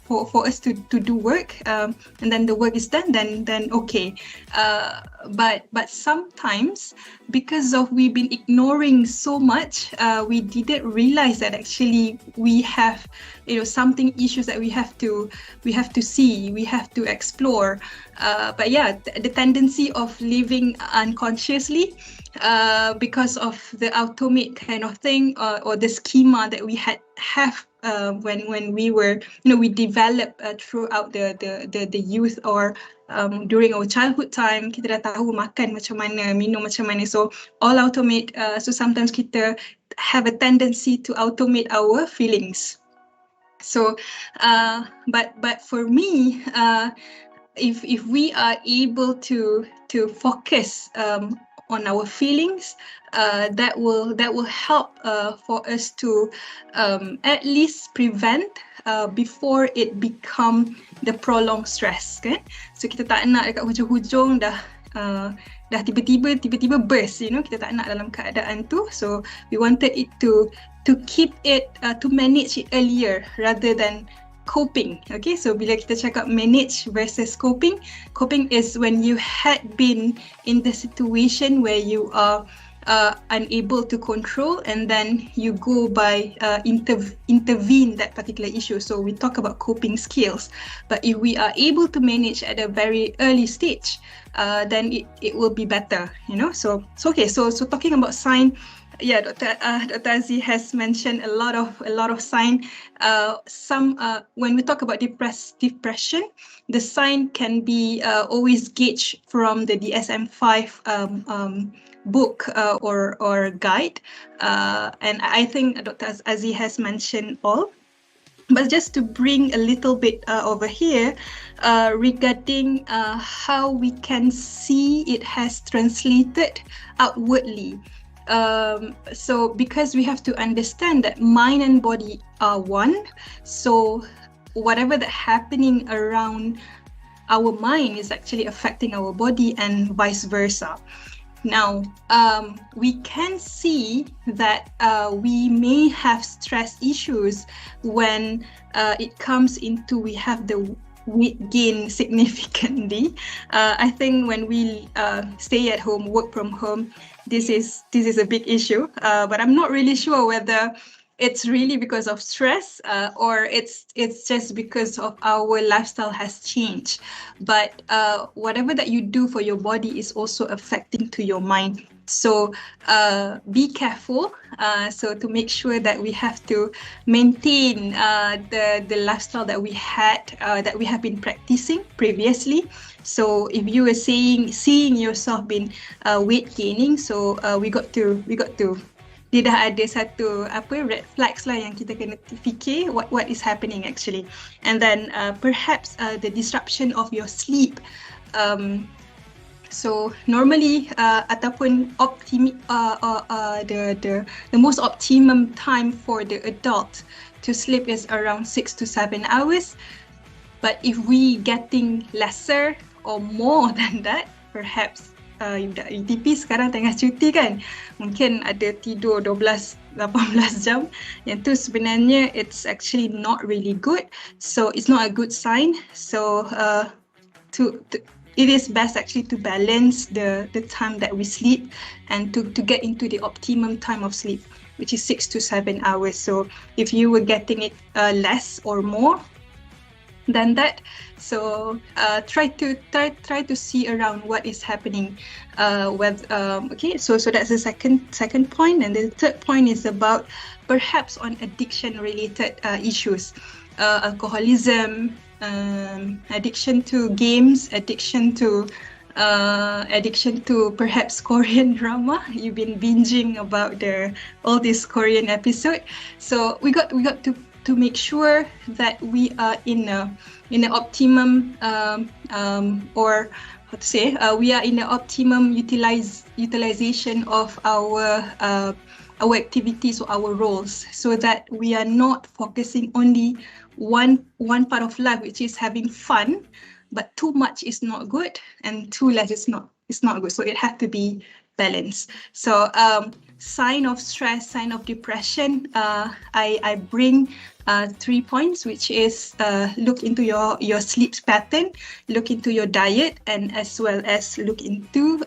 Speaker 7: for us to do work, and then the work is done, then okay. But sometimes because of we've been ignoring so much, we didn't realize that actually we have something issues that we have to see, we have to explore. But yeah, the tendency of living unconsciously because of the automate kind of thing, or the schema that we have when we were, we developed throughout the youth, or during our childhood time, kita dah tahu makan macam mana, minum macam mana, so all automate. So sometimes kita have a tendency to automate our feelings. So but for me, if we are able to focus on our feelings, that will help for us to at least prevent before it become the prolonged stress, kan? So kita tak nak dekat hujung-hujung dah tiba-tiba burst, kita tak nak dalam keadaan tu. So we wanted it to keep it to manage it earlier rather than coping. Okay, so bila kita cakap manage versus coping is when you had been in the situation where you are unable to control, and then you go by intervene that particular issue. So we talk about coping skills, but if we are able to manage at a very early stage, then it will be better, So okay, so talking about sign. Yeah, Dr. Aziz has mentioned a lot of sign. Some when we talk about depression, the sign can be always gauged from the DSM-5 book or guide, and I think Dr. Aziz has mentioned all. But just to bring a little bit over here regarding how we can see it has translated outwardly. So because we have to understand that mind and body are one, so whatever that happening around our mind is actually affecting our body and vice versa. Now, we can see that we may have stress issues when it comes into we have the weight gain significantly. I think when we stay at home, work from home, this is a big issue. But I'm not really sure whether it's really because of stress or it's just because of our lifestyle has changed. But whatever that you do for your body is also affecting to your mind. So be careful. So to make sure that we have to maintain the lifestyle that we had that we have been practicing previously. So if you were seeing yourself been weight gaining, so we got to dia dah ada satu red flags lah yang kita kena fikir what is happening actually, and then perhaps the disruption of your sleep. So normally ataupun the most optimum time for the adult to sleep is around 6 to 7 hours. But if we getting lesser or more than that, perhaps UTP sekarang tengah cuti kan, mungkin ada tidur 12-18 jam, yang tu sebenarnya it's actually not really good, so it's not a good sign. So it is best actually to balance the time that we sleep and to get into the optimum time of sleep, which is 6 to 7 hours. So if you were getting it less or more than that, so try to see around what is happening okay, so that's the second point. And the third point is about perhaps on addiction related issues, alcoholism, addiction to games, addiction to perhaps Korean drama. You've been binging about all this Korean episode, so we got to make sure that we are in an optimum we are in the optimum utilization of our activities or our roles, so that we are not focusing only one part of life, which is having fun, but too much is not good and too less is not good. So it has to be balanced. So sign of stress, sign of depression, I bring 3 points, which is look into your sleep pattern, look into your diet, and as well as look into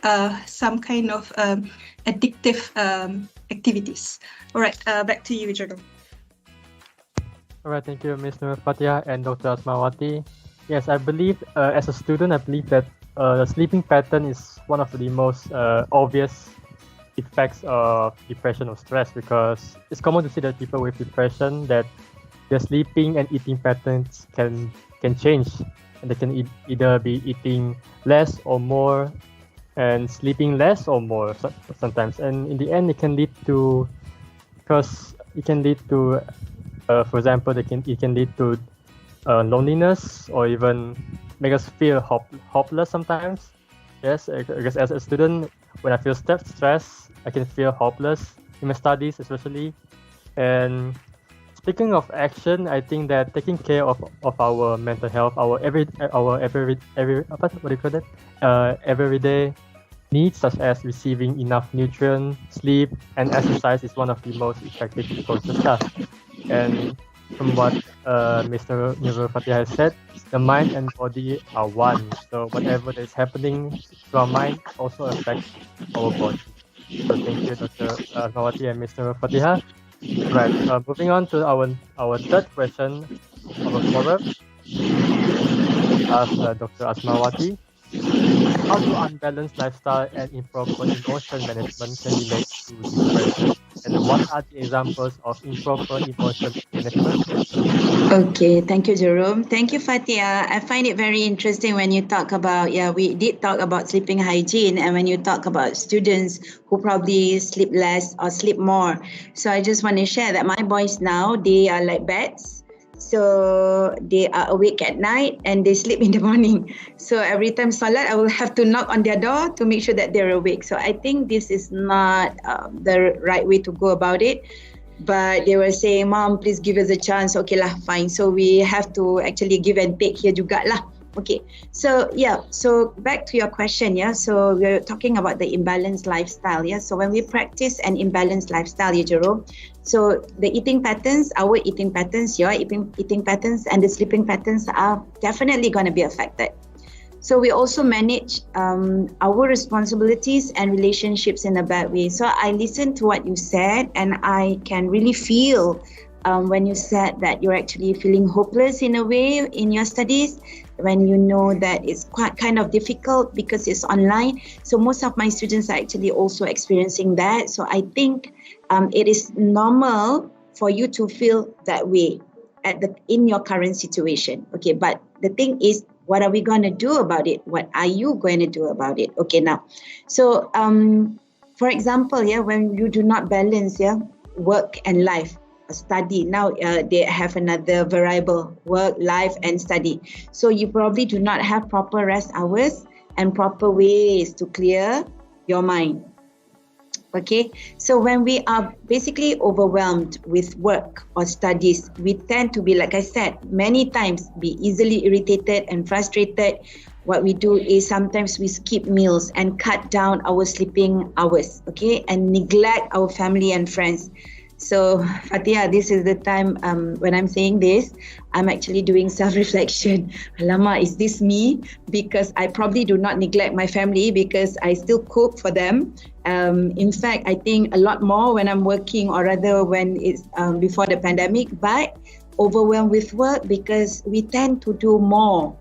Speaker 7: some kind of addictive activities. All right, back to you, Jono.
Speaker 2: All right, thank you, Ms. Nur Fatihah and Dr. Asmawati. Yes, I believe as a student, I believe that the sleeping pattern is one of the most obvious effects of depression or stress, because it's common to see that people with depression, that their sleeping and eating patterns can change, and they can either be eating less or more and sleeping less or more sometimes, and in the end it can lead to, for example, it can lead to loneliness, or even make us feel hopeless sometimes. Yes, because as a student, when I feel stressed, I can feel hopeless in my studies, especially. And speaking of action, I think that taking care of our mental health, our everyday needs, such as receiving enough nutrients, sleep, and exercise, is one of the most effective approaches. And from what Mr. Nur Fatihah has said, the mind and body are one. So whatever is happening to our mind also affects our body. So thank you, Dr. Asmawati and Mr. Fatihah. Right. Moving on to our third question of a forum. Ask Dr. Asmawati, how do unbalanced lifestyle and improper emotion management can relate to depression? And what are the examples of improper emotion management?
Speaker 6: Okay, thank you, Jerome. Thank you, Fatia. I find it very interesting when you talk about, we did talk about sleeping hygiene, and when you talk about students who probably sleep less or sleep more. So I just want to share that my boys now, they are like bats. So they are awake at night and they sleep in the morning. So every time Salat, I will have to knock on their door to make sure that they're awake. So I think this is not the right way to go about it. But they were saying, Mom, please give us a chance. Okay lah, fine. So we have to actually give and take here juga lah. Okay. So so back to your question, So we're talking about the imbalanced lifestyle, So when we practice an imbalanced lifestyle, Jerome, so the eating patterns, our eating patterns, your eating patterns, and the sleeping patterns are definitely going to be affected. So we also manage our responsibilities and relationships in a bad way. So I listened to what you said, and I can really feel when you said that you're actually feeling hopeless in a way in your studies, when you know that it's quite kind of difficult because it's online. So most of my students are actually also experiencing that. So I think it is normal for you to feel that way in your current situation. Okay, but the thing is, what are we going to do about it? What are you going to do about it? Okay, now, so for example, when you do not balance, work and life, study. Now they have another variable, work, life, and study. So you probably do not have proper rest hours and proper ways to clear your mind. Okay, so when we are basically overwhelmed with work or studies, we tend to be, like I said, many times be easily irritated and frustrated. what we do is sometimes we skip meals and cut down our sleeping hours, okay, and neglect our family and friends. So Fatia, this is the time when I'm saying this, I'm actually doing self-reflection. Alamak, is this me? Because I probably do not neglect my family because I still cook for them. In fact, I think a lot more when I'm working, or rather when it's before the pandemic, but overwhelmed with work because we tend to do more.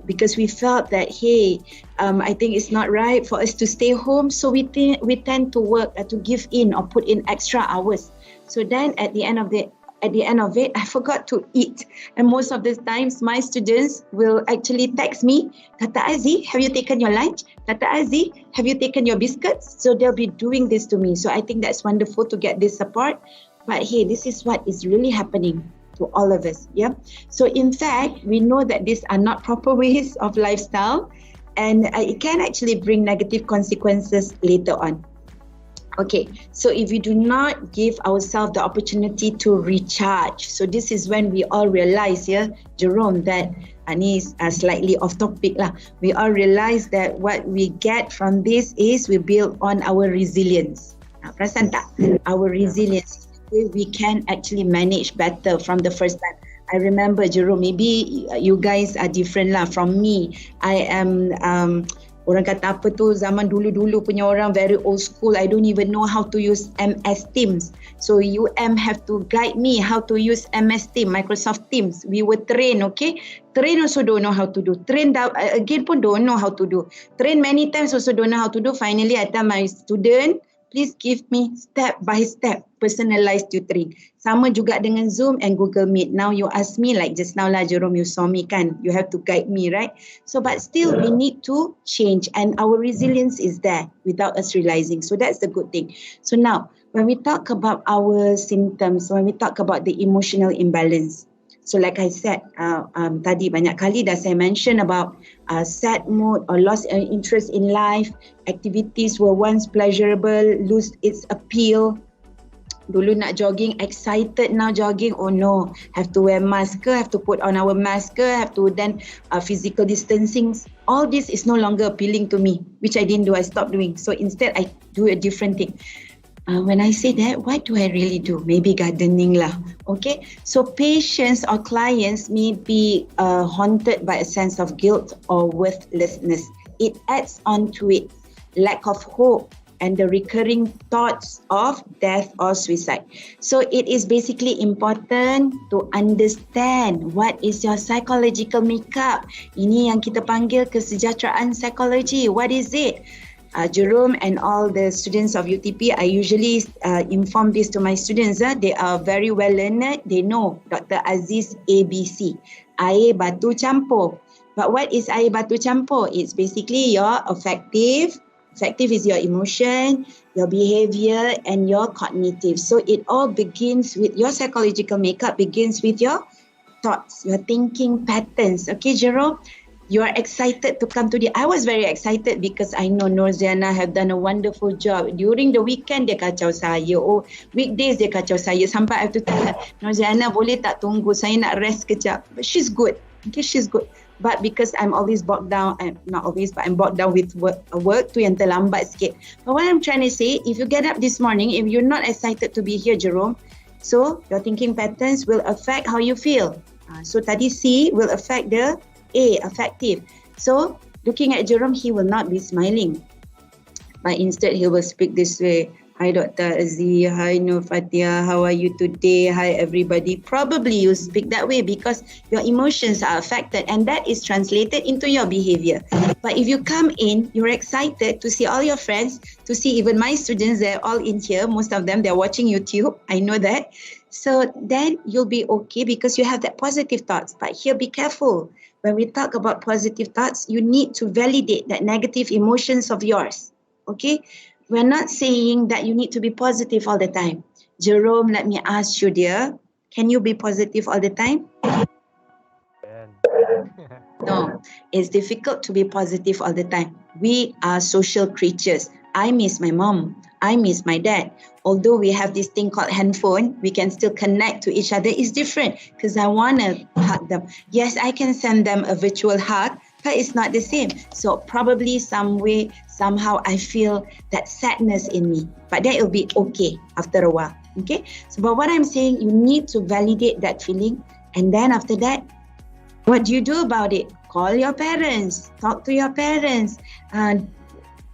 Speaker 6: Because we felt that, hey, I think it's not right for us to stay home, so we tend to work, to give in or put in extra hours. So then at the end of it, I forgot to eat, and most of the times my students will actually text me, Tata Azzi, have you taken your lunch? Tata Azzi, have you taken your biscuits? So they'll be doing this to me. So I think that's wonderful to get this support. But hey, this is what is really happening to all of us. Yeah. So in fact, we know that these are not proper ways of lifestyle, and it can actually bring negative consequences later on. Okay, so if we do not give ourselves the opportunity to recharge, so this is when we all realize, yeah, Jerome, that ni slightly off topic lah. We all realize that what we get from this is we build on our resilience. Perasan tak? Our resilience. We can actually manage better from the first time. I remember, Jerome, maybe you guys are different lah from me. I am orang kata apa tu, zaman dulu-dulu punya orang, very old school. I don't even know how to use MS Teams. So UM have to guide me how to use MS Teams, Microsoft Teams. We were trained, okay? Train also don't know how to do. Train again pun don't know how to do. Train many times also don't know how to do. Finally, I tell my student, please give me step by step personalized tutoring. Sama juga dengan Zoom and Google Meet. Now you ask me, like just now lah, Jerome, you saw me kan? You have to guide me, right? So but still we need to change, and our resilience is there without us realizing. So that's the good thing. So now when we talk about our symptoms, when we talk about the emotional imbalance, so like I said, tadi banyak kali dah saya mention about sad mood or lost interest in life. Activities were once pleasurable, lose its appeal. Dulu nak jogging, excited, now jogging, oh no, have to wear mask, have to put on our mask, have to then physical distancing. All this is no longer appealing to me, which I didn't do, I stopped doing. So instead I do a different thing. When I say that, what do I really do? Maybe gardening lah. Okay, so patients or clients may be haunted by a sense of guilt or worthlessness. It adds on to it, lack of hope, and the recurring thoughts of death or suicide. So it is basically important to understand what is your psychological makeup. Ini yang kita panggil kesejahteraan psikologi. What is it? Jerome and all the students of UTP, I usually inform this to my students. They are very well learned. They know Dr. Aziz ABC, air batu campur. But what is air batu campur? It's basically your affective. Affective is your emotion, your behavior, and your cognitive. So it all begins with your psychological makeup, begins with your thoughts, your thinking patterns. Okay, Jerome? You are excited to come today. I was very excited because I know Norziana have done a wonderful job. During the weekend, dia kacau saya. Oh, weekdays, dia kacau saya. Sampai I have to tell her, Norziana, boleh tak tunggu? Saya nak rest kejap. But she's good. Okay, she's good. But because I'm always bogged down, not always, but I'm bogged down with work tu yang terlambat sikit. But what I'm trying to say, if you get up this morning, if you're not excited to be here, Jerome, so your thinking patterns will affect how you feel. So tadi C will affect the A, affective. So looking at Jerome, he will not be smiling, but instead he will speak this way. Hi Dr. Azzi, hi Nur Fatia, how are you today? Hi everybody. Probably you speak that way because your emotions are affected, and that is translated into your behavior. But if you come in, you're excited to see all your friends, to see even my students, they're all in here, most of them, they're watching YouTube, I know that. So then you'll be okay because you have that positive thoughts. But here, be careful. When we talk about positive thoughts, you need to validate that negative emotions of yours. Okay? We're not saying that you need to be positive all the time. Jerome, let me ask you, dear, can you be positive all the time? No, it's difficult to be positive all the time. We are social creatures. I miss my mom. I miss my dad. Although we have this thing called handphone, we can still connect to each other. It's different because I want to hug them. Yes, I can send them a virtual hug, but it's not the same. So probably some way, somehow I feel that sadness in me, but that will be okay after a while. Okay. So, but what I'm saying, you need to validate that feeling, and then after that, what do you do about it? Call your parents, talk to your parents,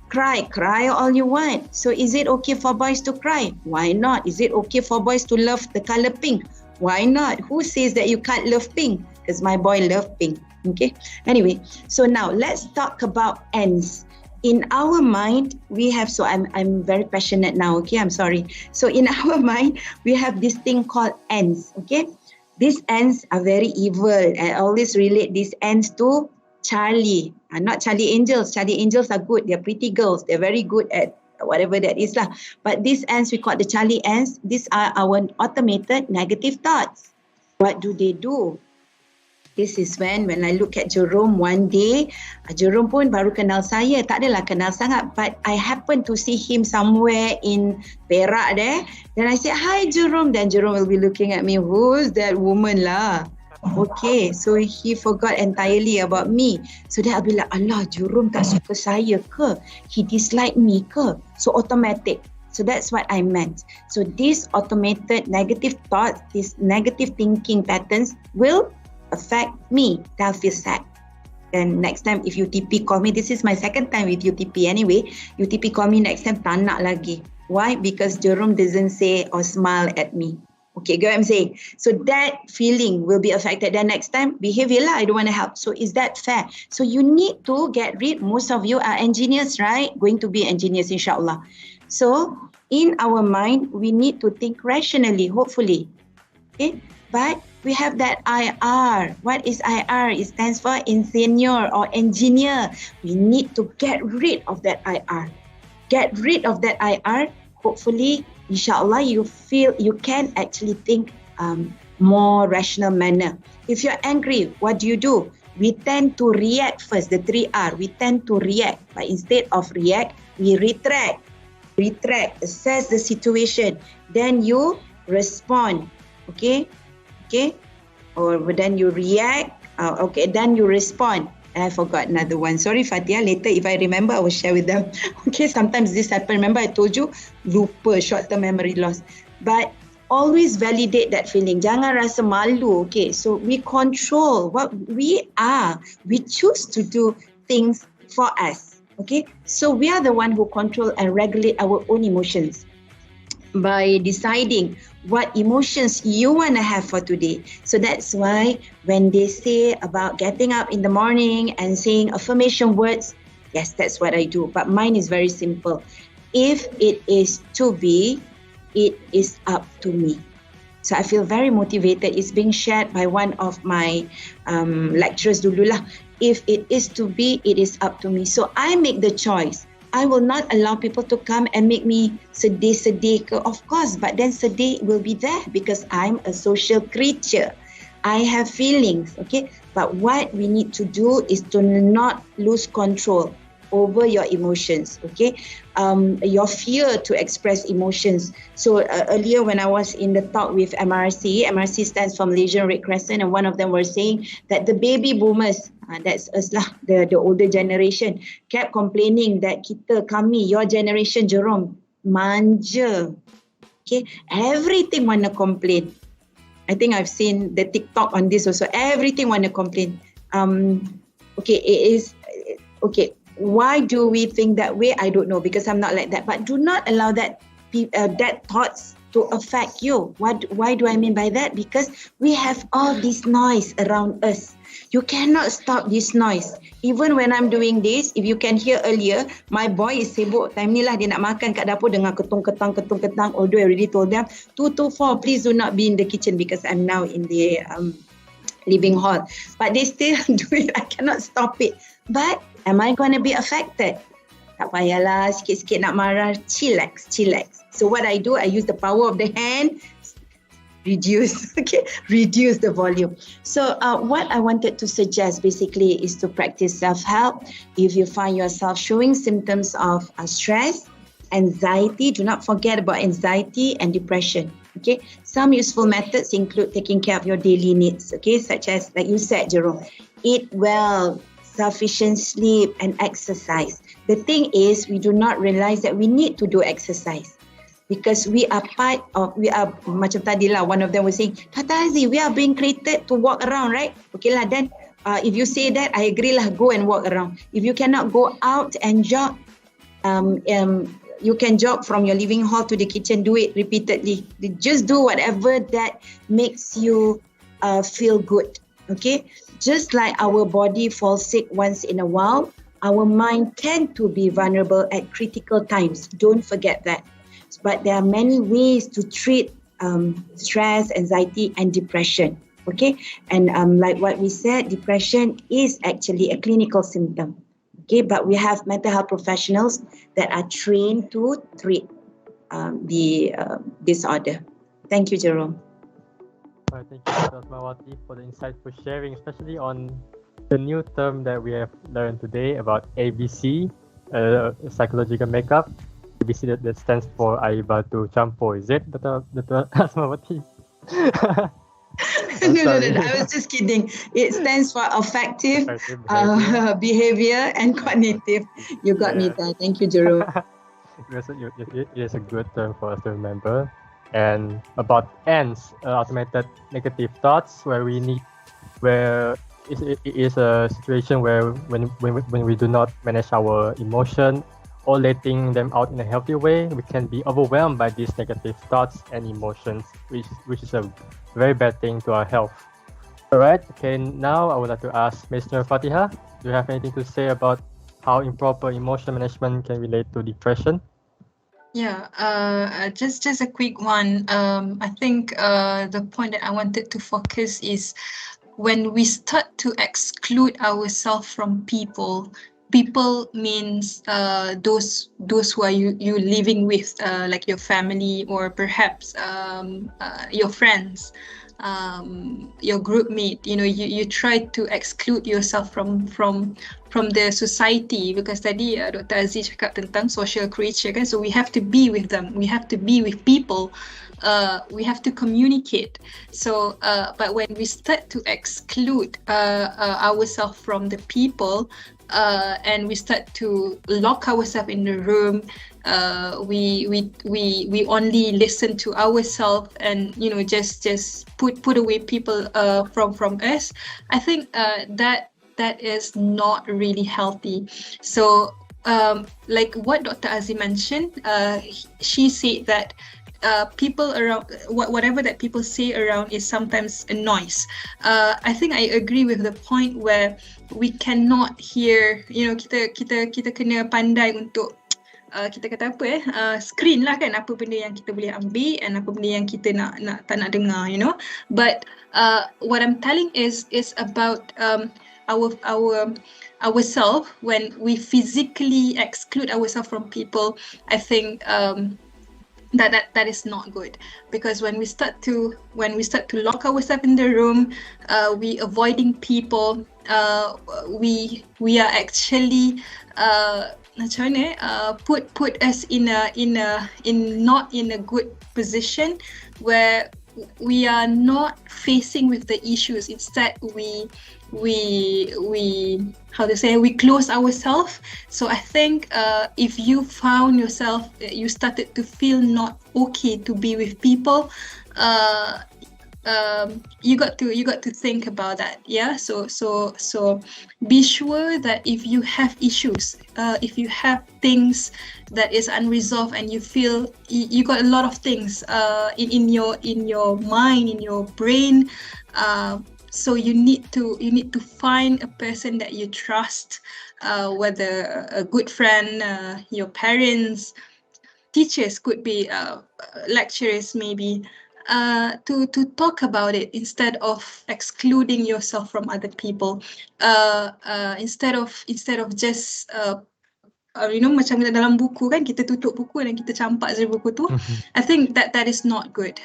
Speaker 6: cry all you want. So is it okay for boys to cry? Why not? Is it okay for boys to love the color pink? Why not? Who says that you can't love pink? Because my boy loves pink. Okay. Anyway, so now let's talk about ends. In our mind, we have, so I'm very passionate now, okay, I'm sorry. So in our mind, we have this thing called ends, okay? These ends are very evil. I always relate these ends to Charlie, not Charlie Angels. Charlie Angels are good, they're pretty girls, they're very good at whatever that is lah. But these ends, we call the Charlie ends, these are our automated negative thoughts. What do they do? This is when I look at Jerome one day, Jerome pun baru kenal saya, tak adalah kenal sangat, but I happen to see him somewhere in Perak there. Then I say, hi Jerome, then Jerome will be looking at me, who's that woman lah? Okay, so he forgot entirely about me. So then I'll be like, alah Jerome tak suka saya ke? He dislike me ke? So automatic. So that's what I meant. So these automated negative thoughts, these negative thinking patterns will affect me. I'll feel sad. Then next time if UTP call me, this is my second time with UTP anyway, UTP call me next time, tak nak lagi. Why? Because Jerome doesn't say or smile at me. Okay, get what I'm saying? So that feeling will be affected. Then next time, behavior lah, I don't want to help. So is that fair? So you need to get rid, most of you are engineers, right? Going to be engineers, inshallah. So in our mind, we need to think rationally, hopefully. Okay, but we have that IR. What is IR? It stands for ingenieur or engineer. We need to get rid of that IR. Get rid of that IR. Hopefully, inshallah, you feel you can actually think more rational manner. If you're angry, what do? We tend to react first, the 3R. We tend to react. But instead of react, we retract. Retract, assess the situation. Then you respond. Okay? Or then you react. Okay, then you respond. I forgot another one. Sorry, Fatia. Later, if I remember, I will share with them. Okay, sometimes this happens. Remember, I told you, lupa, short-term memory loss. But always validate that feeling. Jangan rasa malu. Okay, so we control what we are. We choose to do things for us. Okay, so we are the one who control and regulate our own emotions by deciding what emotions you want to have for today. So that's why when they say about getting up in the morning and saying affirmation words, yes, that's what I do. But mine is very simple. If it is to be, it is up to me. So I feel very motivated. It's being shared by one of my lecturers dulu lah. If it is to be, it is up to me. So I make the choice. I will not allow people to come and make me sedih. Of course, but then sedih will be there because I'm a social creature. I have feelings, okay? But what we need to do is to not lose control over your emotions, okay? Your fear to express emotions. So earlier when I was in the talk with MRC stands for Malaysian Red Crescent, and one of them were saying that the baby boomers, that's us lah, the older generation, kept complaining that kami, your generation, Jerome, manja. Okay, everything want to complain. I think I've seen the TikTok on this also. Everything want to complain. Okay, it is, okay. Why do we think that way? I don't know, because I'm not like that. But do not allow that thoughts to affect you. Why do I mean by that? Because we have all this noise around us. You cannot stop this noise. Even when I'm doing this, if you can hear earlier, my boy is sibuk. Time ni lah dia nak makan kat dapur dengan ketang. Although I already told them, 2 to 4, please do not be in the kitchen because I'm now in the living hall. But they still do it. I cannot stop it. But am I going to be affected? Tak payahlah, sikit-sikit nak marah, chillax. So what I do, I use the power of the hand, reduce the volume. So what I wanted to suggest basically is to practice self-help. If you find yourself showing symptoms of stress, anxiety, do not forget about anxiety and depression. Okay, some useful methods include taking care of your daily needs, okay, such as, like you said, Jerome, eat well, sufficient sleep, and exercise. The thing is, we do not realize that we need to do exercise because we are macam tadi lah, one of them was saying, Tata Aziz, we are being created to walk around, right? Okay lah, then if you say that, I agree lah, go and walk around. If you cannot go out and jog, you can jog from your living hall to the kitchen, do it repeatedly. Just do whatever that makes you feel good, okay? Just like our body falls sick once in a while, our mind tend to be vulnerable at critical times. Don't forget that. But there are many ways to treat stress, anxiety, and depression, okay? And like what we said, depression is actually a clinical symptom. Okay, but we have mental health professionals that are trained to treat the disorder. Thank you, Jerome.
Speaker 2: Thank you, Dr. Asmawati, for the insightful sharing, especially on the new term that we have learned today about ABC, psychological makeup. ABC that stands for Air Batu Campur. Is it, Dr. Asmawati?
Speaker 6: No, I was just kidding. It stands for affective behavior and cognitive. You got me there. Thank you, Jerome.
Speaker 2: It is a good term for us to remember. And about ANTS, automated negative thoughts, where it is a situation where when we do not manage our emotion or letting them out in a healthy way, we can be overwhelmed by these negative thoughts and emotions, which is a very bad thing to our health. All right. Okay. Now I would like to ask Ms. Nur Fatiha. Do you have anything to say about how improper emotion management can relate to depression?
Speaker 7: Yeah, just a quick one. I think the point that I wanted to focus is when we start to exclude ourselves from people. People means those who are you living with, like your family or perhaps your friends, your group mate. You know, you try to exclude yourself from the society, because tadi Dr. Aziz cakap tentang social creature kan, so we have to be with them, we have to be with people, we have to communicate. So but when we start to exclude ourselves from the people, and we start to lock ourselves in the room, we only listen to ourselves, and you know, just put away people from us. I think that is not really healthy. So like what Dr. Aziz mentioned, she said that people around, whatever that people say around is sometimes a noise. I think I agree with the point where we cannot hear, you know, kita kena pandai untuk kita kata apa screen lah kan, apa benda yang kita boleh ambil and apa benda yang kita tak nak dengar, you know. But what I'm telling is about ourselves. When we physically exclude ourselves from people, I think that is not good, because when we start to lock ourselves in the room, we avoiding people, we are actually put us not in a good position where we are not facing with the issues. Instead, we close ourselves. So I think if you found yourself, you started to feel not okay to be with people, you got to think about that. Yeah. So be sure that if you have issues, if you have things that is unresolved and you feel you got a lot of things in your mind, in your brain, so you need to find a person that you trust, whether a good friend, your parents, teachers, could be lecturers maybe, to talk about it instead of excluding yourself from other people, instead of just you know, macam dalam buku kan, kita tutup buku dan kita campak je buku tu. I think that is not good.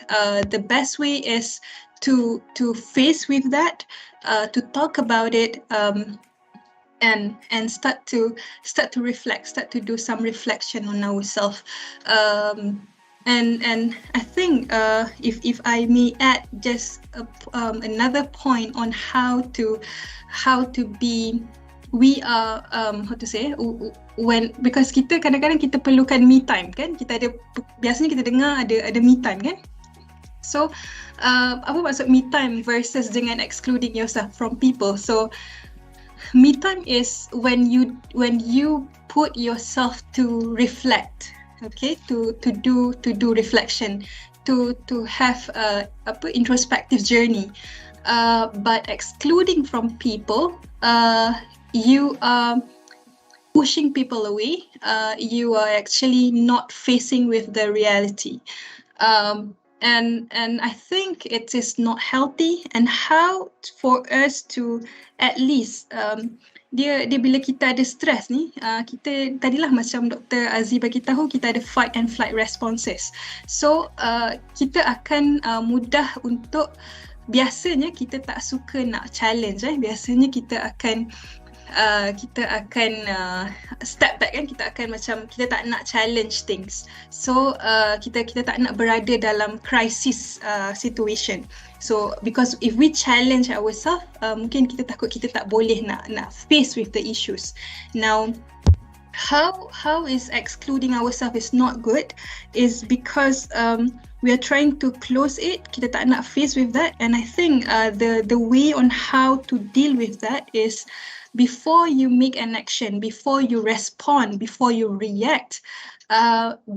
Speaker 7: The best way is to face with that, to talk about it, and start to reflect, start to do some reflection on ourselves. And I think if I may add just another point on how to be we are because kita kadang-kadang kita perlukan me time kan, biasanya kita dengar ada me time kan. So apa maksud me time versus dengan excluding yourself from people? So me time is when you put yourself to reflect, okay, to do reflection, to have introspective journey. But excluding from people, you are pushing people away. You are actually not facing with the reality. And I think it is not healthy. And how for us to at least dia bila kita ada stress ni, kita tadilah macam Dr. Aziz bagi tahu, kita ada fight and flight responses. So kita akan mudah untuk, biasanya kita tak suka nak challenge. Biasanya kita akan step back kan, kita akan macam kita tak nak challenge things. So kita tak nak berada dalam crisis situation. So because if we challenge ourselves, mungkin kita takut kita tak boleh nak face with the issues. Now how is excluding ourselves is not good is because we are trying to close it, kita tak nak face with that. And I think the way on how to deal with that is, before you make an action, before you respond, before you react,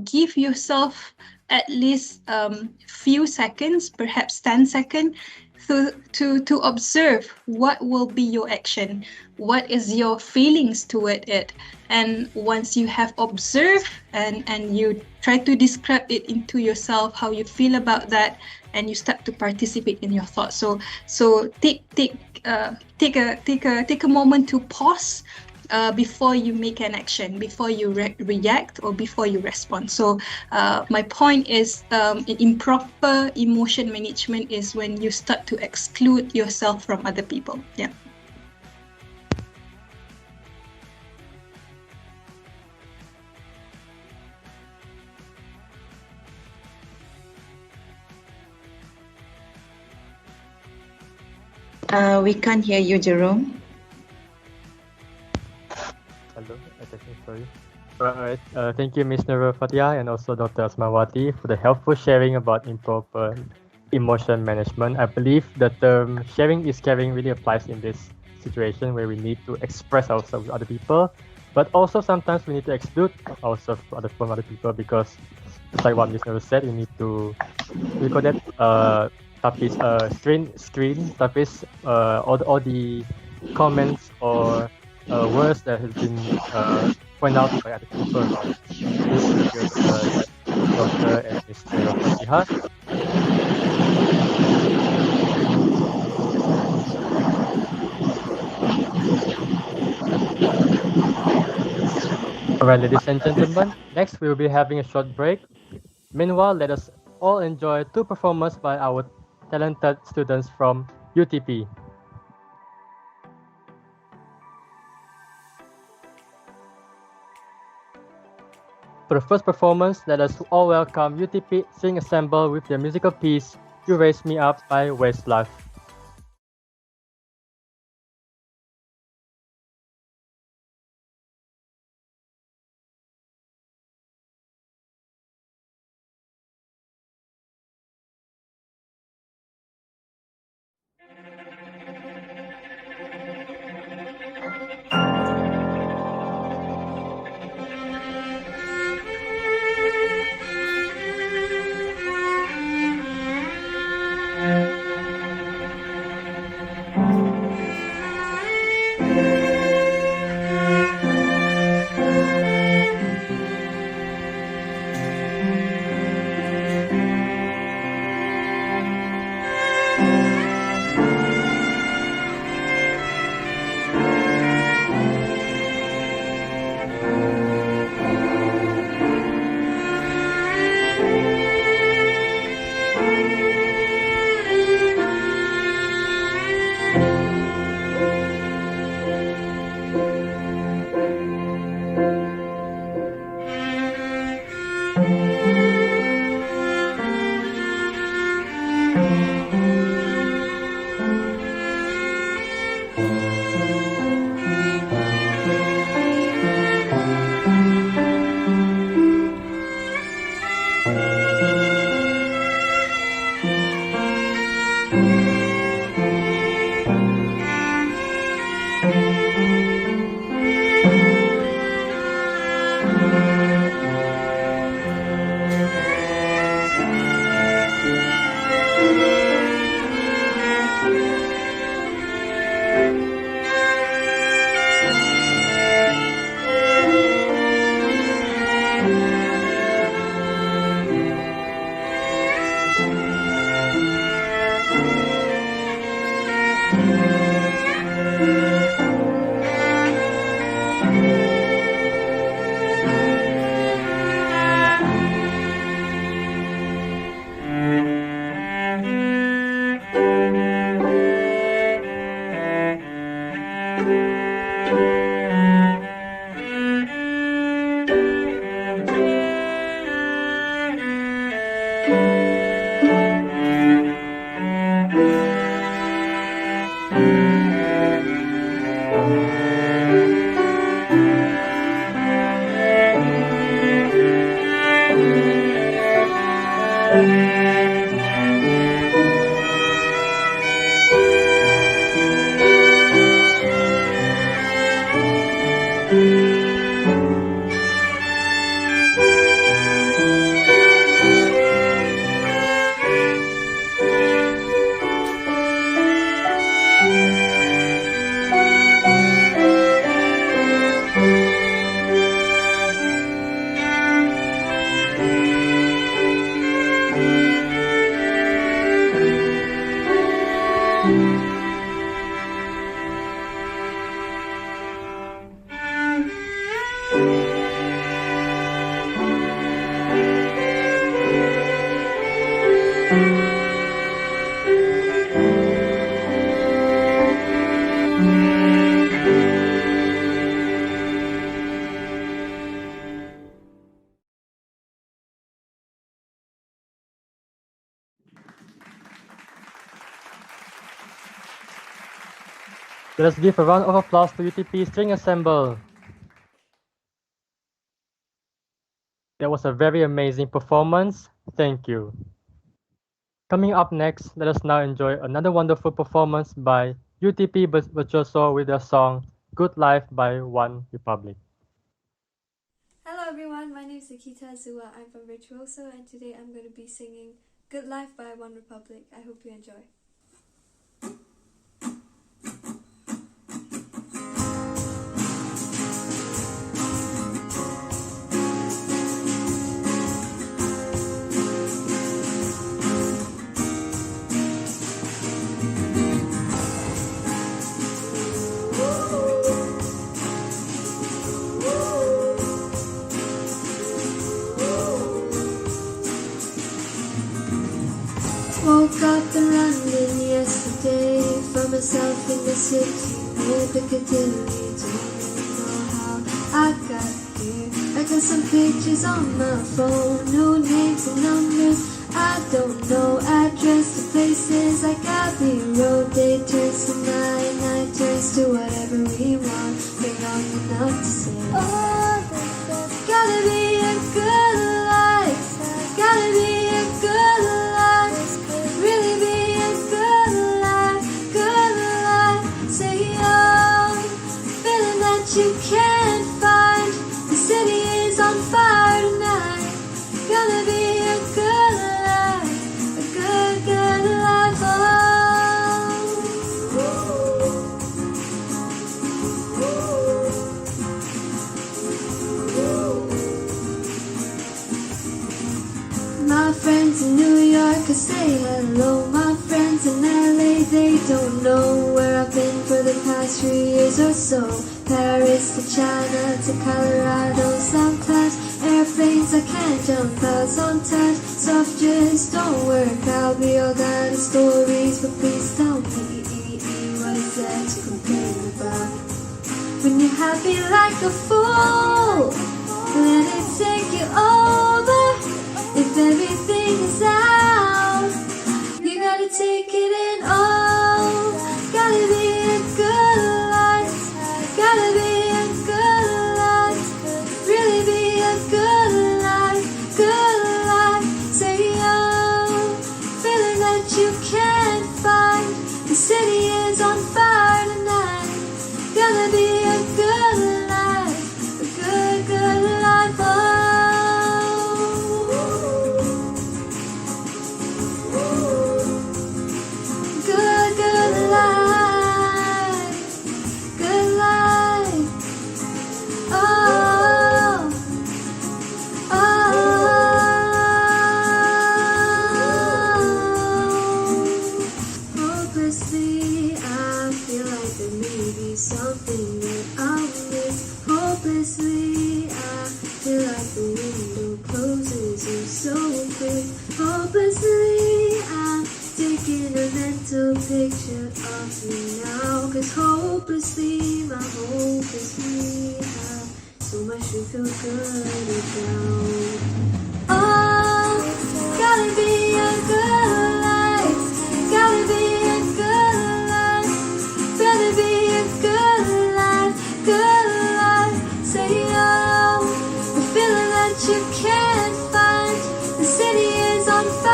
Speaker 7: give yourself at least few seconds, perhaps 10 seconds, to observe what will be your action, what is your feelings toward it. And once you have observed and you try to describe it into yourself, how you feel about that, and you start to participate in your thoughts. So take a moment to pause before you make an action, before you react or before you respond. So my point is, improper emotion management is when you start to exclude yourself from other people. Yeah.
Speaker 6: We can't hear you, Jerome.
Speaker 2: Hello, sorry. Alright, thank you, Ms. Nurul Fatia, and also Dr. Asmawati for the helpful sharing about improper emotion management. I believe the term sharing is caring really applies in this situation where we need to express ourselves with other people, but also sometimes we need to exclude ourselves from other people, because just like what Ms. Nurul said, we need to, we call that screen tapis all the comments or words that have been pointed out by other people about this video's Dr. and Mr. Fatiha. Alright, ladies and gentlemen, next we will be having a short break. Meanwhile, let us all enjoy two performances by our talented students from UTP. For the first performance, let us all welcome UTP String Ensemble with their musical piece, You Raise Me Up by Westlife. Let us give a round of applause to UTP String Ensemble. That was a very amazing performance. Thank you. Coming up next, let us now enjoy another wonderful performance by UTP Virtuoso with their song Good Life by One Republic.
Speaker 8: Hello everyone, my name is Nikita Azua. I'm from Virtuoso and today I'm going to be singing Good Life by One Republic. I hope you enjoy. Woke up in London yesterday, found myself in the city near Piccadilly. Don't know how I got here. I got some pictures on my phone, no names and numbers. I don't know address to places like Abbey Road. Day turns to night, night turns to whatever we want. We're long enough to say, oh, gotta be a good life. Gotta be a good life. Really be a good life, good life. Say oh, feeling that you can't find. The city is on fire tonight. Gonna be a good life, a good, good life. My friends in New York could say hello. My friends in LA, they don't know where I've been for the past 3 years or so. Paris to China to Colorado. Sometimes airplanes I can't jump out. Sometimes soft drinks don't work out. We all got stories, but please tell me what is that to complain about? When you're happy like a fool, let it take you over. If everything is out, you gotta take it in. Oh, gotta be a good life. Gotta be a good life. Really be a good life. Good life. Say oh, feeling that you can't find. The city is on fire tonight. Gonna be a good life. A good, good life. Oh. Good, good life, good life. Oh, oh. Hopelessly, I feel like there may be something that I'll miss. Hopelessly, I feel like the window closes and so quick. Hopelessly, I'm taking a mental picture of me now. Cause hopelessly, my hope is we have so much to feel good about. Oh, gotta be a good life. Gotta be a good life. Better be a good life. Good life. Say oh, the feeling that you can't find. The city is on fire.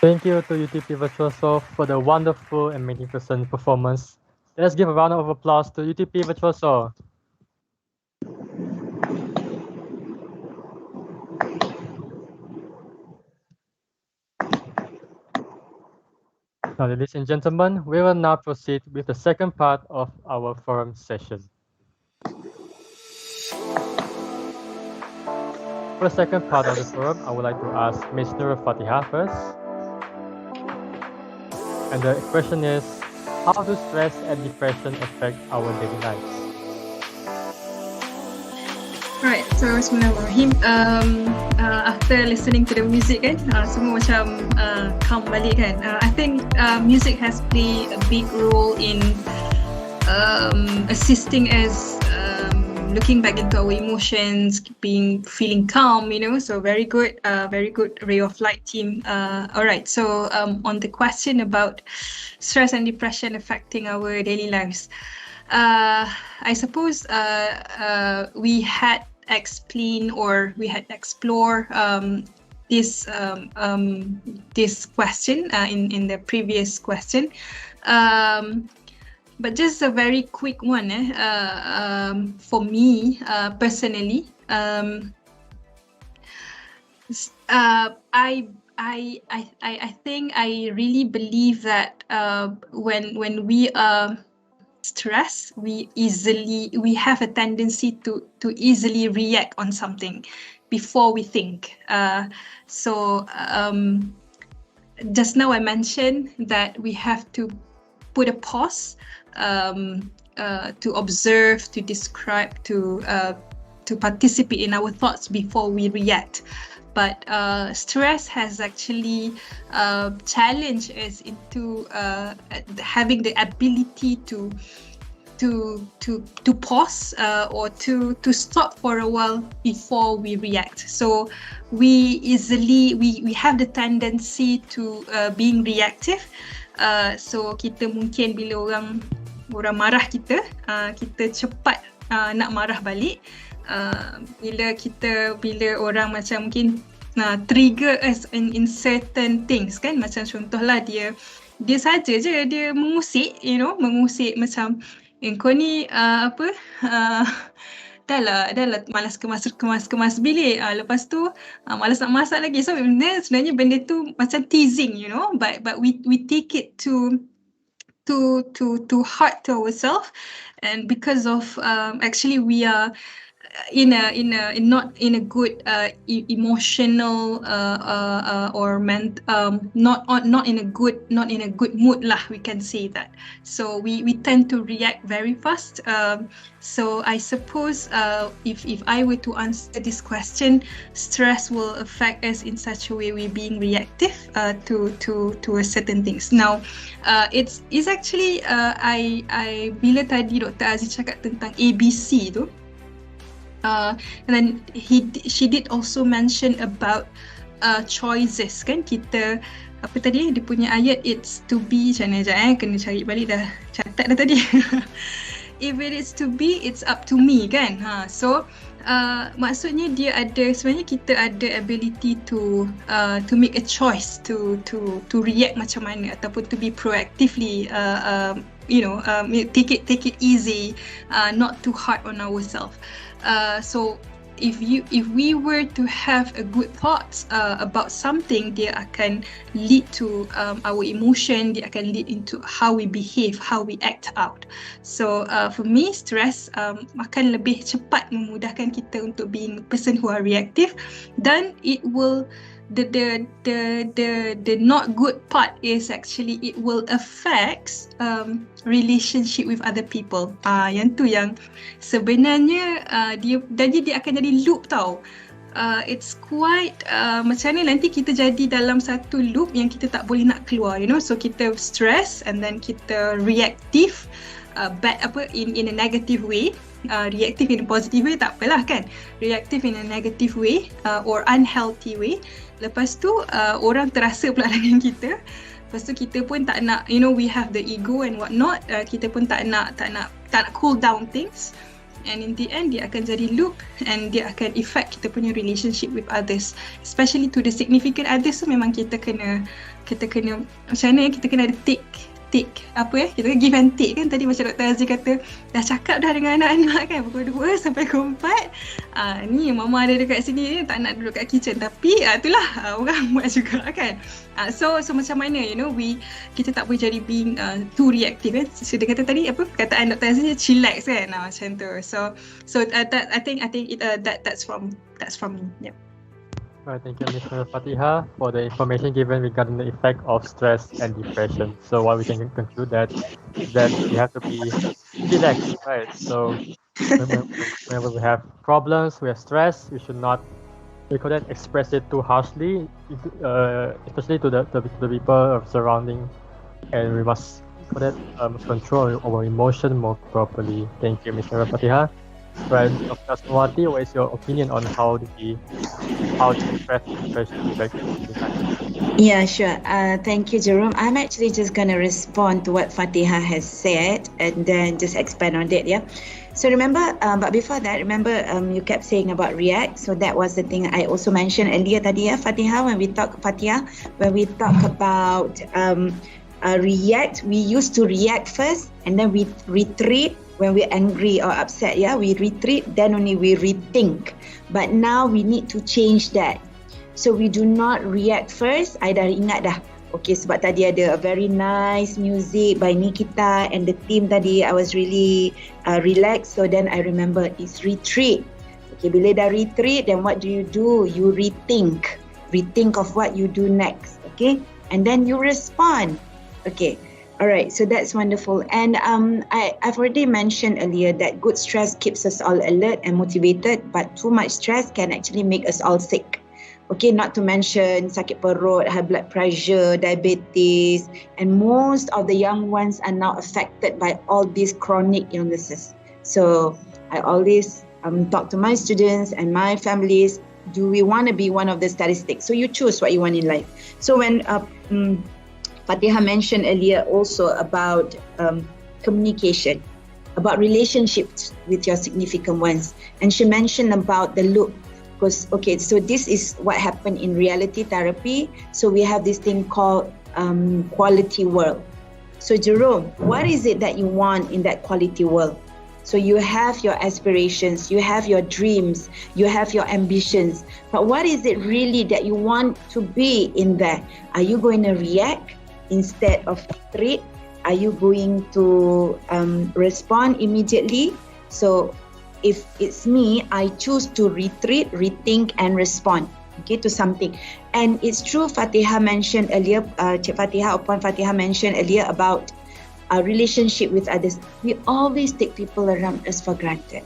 Speaker 2: Thank you to UTP Virtuoso for the wonderful and magnificent performance. Let's give a round of applause to UTP Virtuoso. Now, ladies and gentlemen, we will now proceed with the second part of our forum session. For the second part of the forum, I would like to ask Ms. Nur Fatihah first. And the question is, how do stress and depression affect our daily lives?
Speaker 7: Alright, so Bismillahirrahmanirrahim. After listening to the music kan, semua macam calm balik kan. I think music has played a big role in assisting us looking back into our emotions, feeling calm, you know. So very good Ray of Light team. Alright, so on the question about stress and depression affecting our daily lives, I suppose we had explained or we had explored this question in the previous question, but just a very quick one. For me personally, I think I really believe that when we are stressed, we have a tendency to easily react on something before we think. So just now I mentioned that we have to put a pause to observe, to describe, to participate in our thoughts before we react. But stress has actually challenged us into having the ability to pause or to stop for a while before we react. So we have the tendency to being reactive. So kita mungkin bila orang marah kita cepat nak marah balik. Bila orang macam mungkin trigger us in certain things kan, macam contohlah dia saja je dia mengusik, you know, mengusik macam kau ni dah lah malas kemas bilik, lepas tu malas nak masak lagi. So sebenarnya benda tu macam teasing, you know, but we take it to heart to ourselves, and because of actually we are not in a good emotional or not in a good mood lah, we can say that. So we tend to react very fast. So I suppose if I were to answer this question, stress will affect us in such a way we're being reactive to a certain things. Now it's actually I bila tadi Dr. Aziz cakap tentang ABC tu, and then she did also mention about choices kan. Kita apa tadi dia punya ayat, it's to be macam mana kena cari balik, dah catat dah tadi. If it is to be, it's up to me kan. So maksudnya sebenarnya kita ada ability to make a choice to react macam mana, ataupun to be proactively take it easy, not too hard on ourselves. So if we were to have a good thoughts about something, dia akan lead to our emotion, dia akan lead into how we behave, how we act out. So for me, stress akan lebih cepat memudahkan kita untuk being a person who are reactive, dan it will the not good part is actually it will affect relationship with other people. Yang tu yang sebenarnya dia akan jadi loop tau. It's quite macam mana nanti kita jadi dalam satu loop yang kita tak boleh nak keluar, you know. So kita stress and then kita reactive, in a negative way. Reactive in a positive way tak apalah kan. Reactive in a negative way or unhealthy way. Lepas tu orang terasa pula dengan kita. Lepas tu kita pun tak nak, you know, we have the ego and what not. Kita pun tak nak cool down things. and in the end dia akan jadi loop and dia akan affect kita punya relationship with others, especially to the significant others. So memang kita kena macam mana kita kena ada take kita give and take kan. Tadi macam Dr. Azri kata dah cakap dah dengan anak-anak kan pukul 2 sampai pukul 4, ni mama ada dekat sini tak nak duduk kat kitchen, tapi itulah orang buat juga kan. So macam mana kita tak boleh jadi being too reactive kan. So dia kata tadi apa perkataan Dr. Azri, chillax kan, macam tu. So I think that's from me. Yeah.
Speaker 2: Right, thank you, Mr. Fatiha, for the information given regarding the effect of stress and depression. So what we can conclude that we have to be relaxed, right? So whenever we have problems, we have stress, we should not express it too harshly, especially to the people surrounding, and we must control our emotion more properly. Thank you, Mr. Fatiha. Right, Dr. Asmawati, what is your opinion on how to express depression effectively?
Speaker 6: Yeah, sure. Thank you, Jerome. I'm actually just going to respond to what Fatiha has said and then just expand on it, yeah? So remember, but before that, you kept saying about react. So that was the thing I also mentioned earlier tadi, yeah, Fatiha, when we talk about react, we used to react first and then we retreat. When we're angry or upset, yeah, we retreat, then only we rethink. But now we need to change that. So we do not react first. I dah ingat dah. Okay, sebab tadi ada a very nice music by Nikita and the team tadi. I was really relaxed. So then I remember it's retreat. Okay, bila dah retreat, then what do? You rethink. Rethink of what you do next. Okay, and then you respond. Okay. All right, so that's wonderful. And I've already mentioned earlier that good stress keeps us all alert and motivated, but too much stress can actually make us all sick. Okay, not to mention sakit perut, high blood pressure, diabetes, and most of the young ones are now affected by all these chronic illnesses. So I always talk to my students and my families, do we want to be one of the statistics? So you choose what you want in life. So when Fatiha mentioned earlier also about communication, about relationships with your significant ones. And she mentioned about the loop. Because, okay, so this is what happened in reality therapy. So we have this thing called quality world. So Jerome, what is it that you want in that quality world? So you have your aspirations, you have your dreams, you have your ambitions. But what is it really that you want to be in there? Are you going to react instead of retreat? Are you going to respond immediately? So if it's me, I choose to retreat, rethink and respond, okay, to something. And it's true, Fatiha mentioned earlier, Upon Fatiha mentioned earlier about our relationship with others. We always take people around us for granted.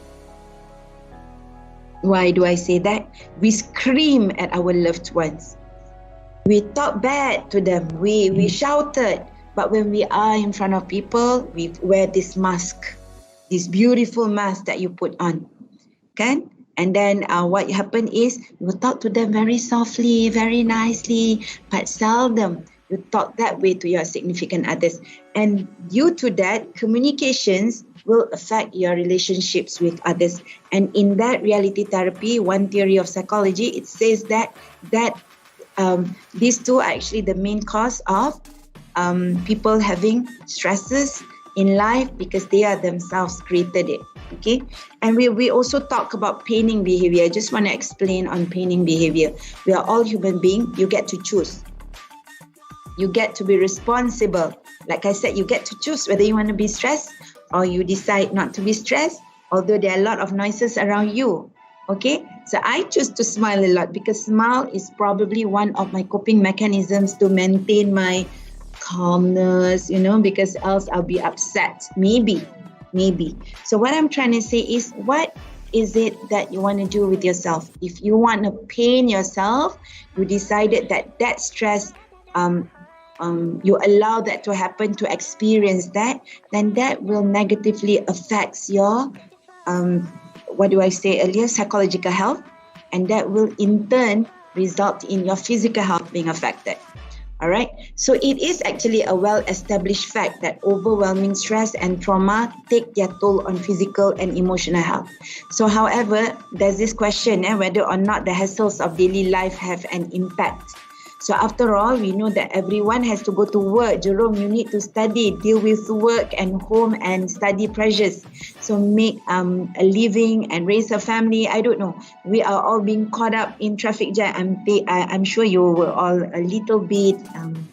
Speaker 6: Why do I say that? We scream at our loved ones. We talk bad to them, we shouted, but when we are in front of people, we wear this mask, this beautiful mask that you put on, okay? And then what happened is, you talk to them very softly, very nicely, but seldom you talk that way to your significant others. And due to that, communications will affect your relationships with others. And in that reality therapy, one theory of psychology, it says that these two are actually the main cause of people having stresses in life because they are themselves created it. Okay, and we also talk about paining behavior. I just want to explain on paining behavior. We are all human beings. You get to choose. You get to be responsible. Like I said, you get to choose whether you want to be stressed or you decide not to be stressed, although there are a lot of noises around you. Okay, so I choose to smile a lot because smile is probably one of my coping mechanisms to maintain my calmness, because else I'll be upset. Maybe. So what I'm trying to say is, what is it that you want to do with yourself? If you want to pain yourself, you decided that stress, you allow that to happen, to experience that, then that will negatively affect your psychological health, and that will in turn result in your physical health being affected. All right. So it is actually a well-established fact that overwhelming stress and trauma take their toll on physical and emotional health. So, however, there's this question whether or not the hassles of daily life have an impact. So after all, we know that everyone has to go to work. Jerome, you need to study, deal with work and home and study pressures. So make a living and raise a family. I don't know. We are all being caught up in traffic jam. I'm sure you were all a little bit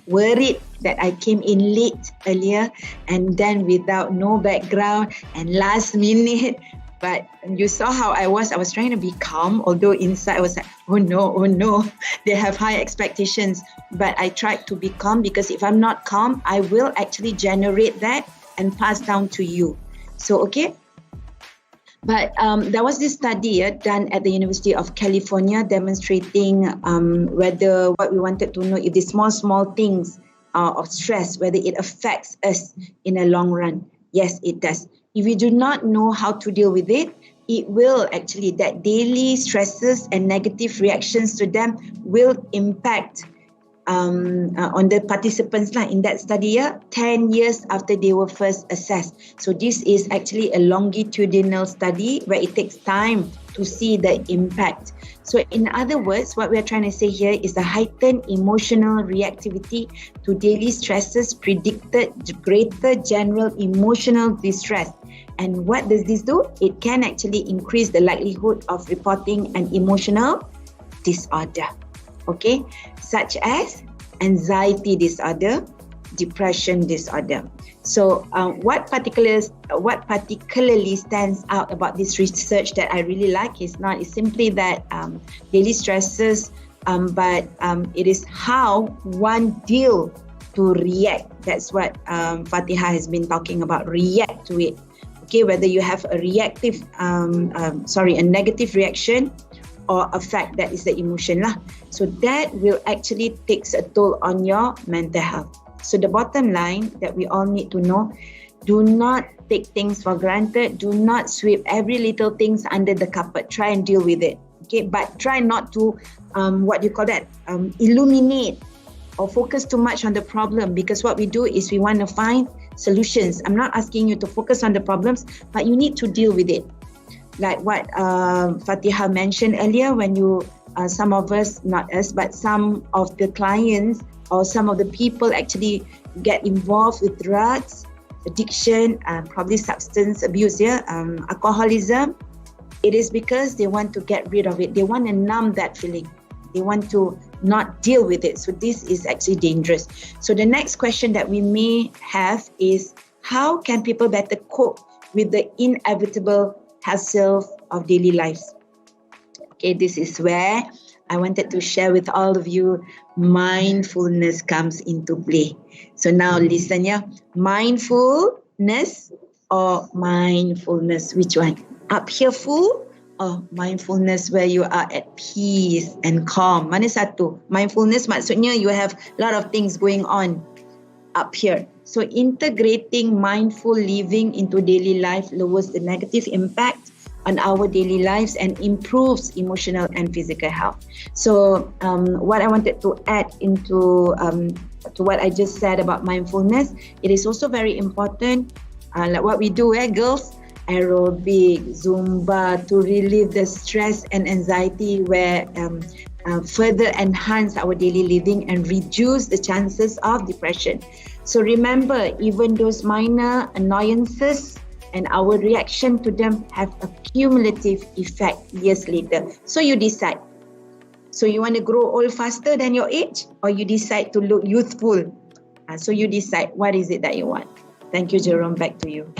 Speaker 6: worried that I came in late earlier and then without no background and last minute. But you saw how I was trying to be calm, although inside I was like, oh no, they have high expectations. But I tried to be calm because if I'm not calm, I will actually generate that and pass down to you. So, okay. But there was this study done at the University of California demonstrating whether what we wanted to know, if the small things of stress, whether it affects us in a long run. Yes, it does. If you do not know how to deal with it, it will actually, that daily stresses and negative reactions to them will impact on the participants in that study 10 years after they were first assessed. So this is actually a longitudinal study where it takes time to see the impact. So in other words, what we're trying to say here is a heightened emotional reactivity to daily stresses predicted greater general emotional distress. And what does this do? It can actually increase the likelihood of reporting an emotional disorder, okay, such as anxiety disorder, depression disorder. So what particularly stands out about this research that I really like is simply that daily stresses, but it is how one deal to react. That's what Fatiha has been talking about, react to it. Okay, whether you have a negative reaction or a fact that is the emotion lah. So that will actually takes a toll on your mental health. So the bottom line that we all need to know, do not take things for granted. Do not sweep every little things under the carpet. Try and deal with it. Okay, but try not to illuminate or focus too much on the problem, because what we do is we want to find solutions. I'm not asking you to focus on the problems, but you need to deal with it. Like what Fatiha mentioned earlier, when some of us, not us, but some of the clients or some of the people actually get involved with drugs, addiction, probably substance abuse, alcoholism, it is because they want to get rid of it. They want to numb that feeling. They want to not deal with it. So this is actually dangerous. So the next question that we may have is, how can people better cope with the inevitable hassle of daily lives? Okay, this is where I wanted to share with all of you, mindfulness comes into play. So now listen, mindfulness or mindfulness, which one? Up here full or mindfulness where you are at peace and calm? Mana satu? Mindfulness maksudnya you have a lot of things going on up here. So integrating mindful living into daily life lowers the negative impact on our daily lives and improves emotional and physical health. So what I wanted to add into to what I just said about mindfulness, it is also very important, like what we do, girls, aerobic, Zumba, to relieve the stress and anxiety, where further enhance our daily living and reduce the chances of depression. So remember, even those minor annoyances and our reaction to them have a cumulative effect years later. So you decide. So you want to grow old faster than your age, or you decide to look youthful? So you decide what is it that you want. Thank you, Jerome. Back to you.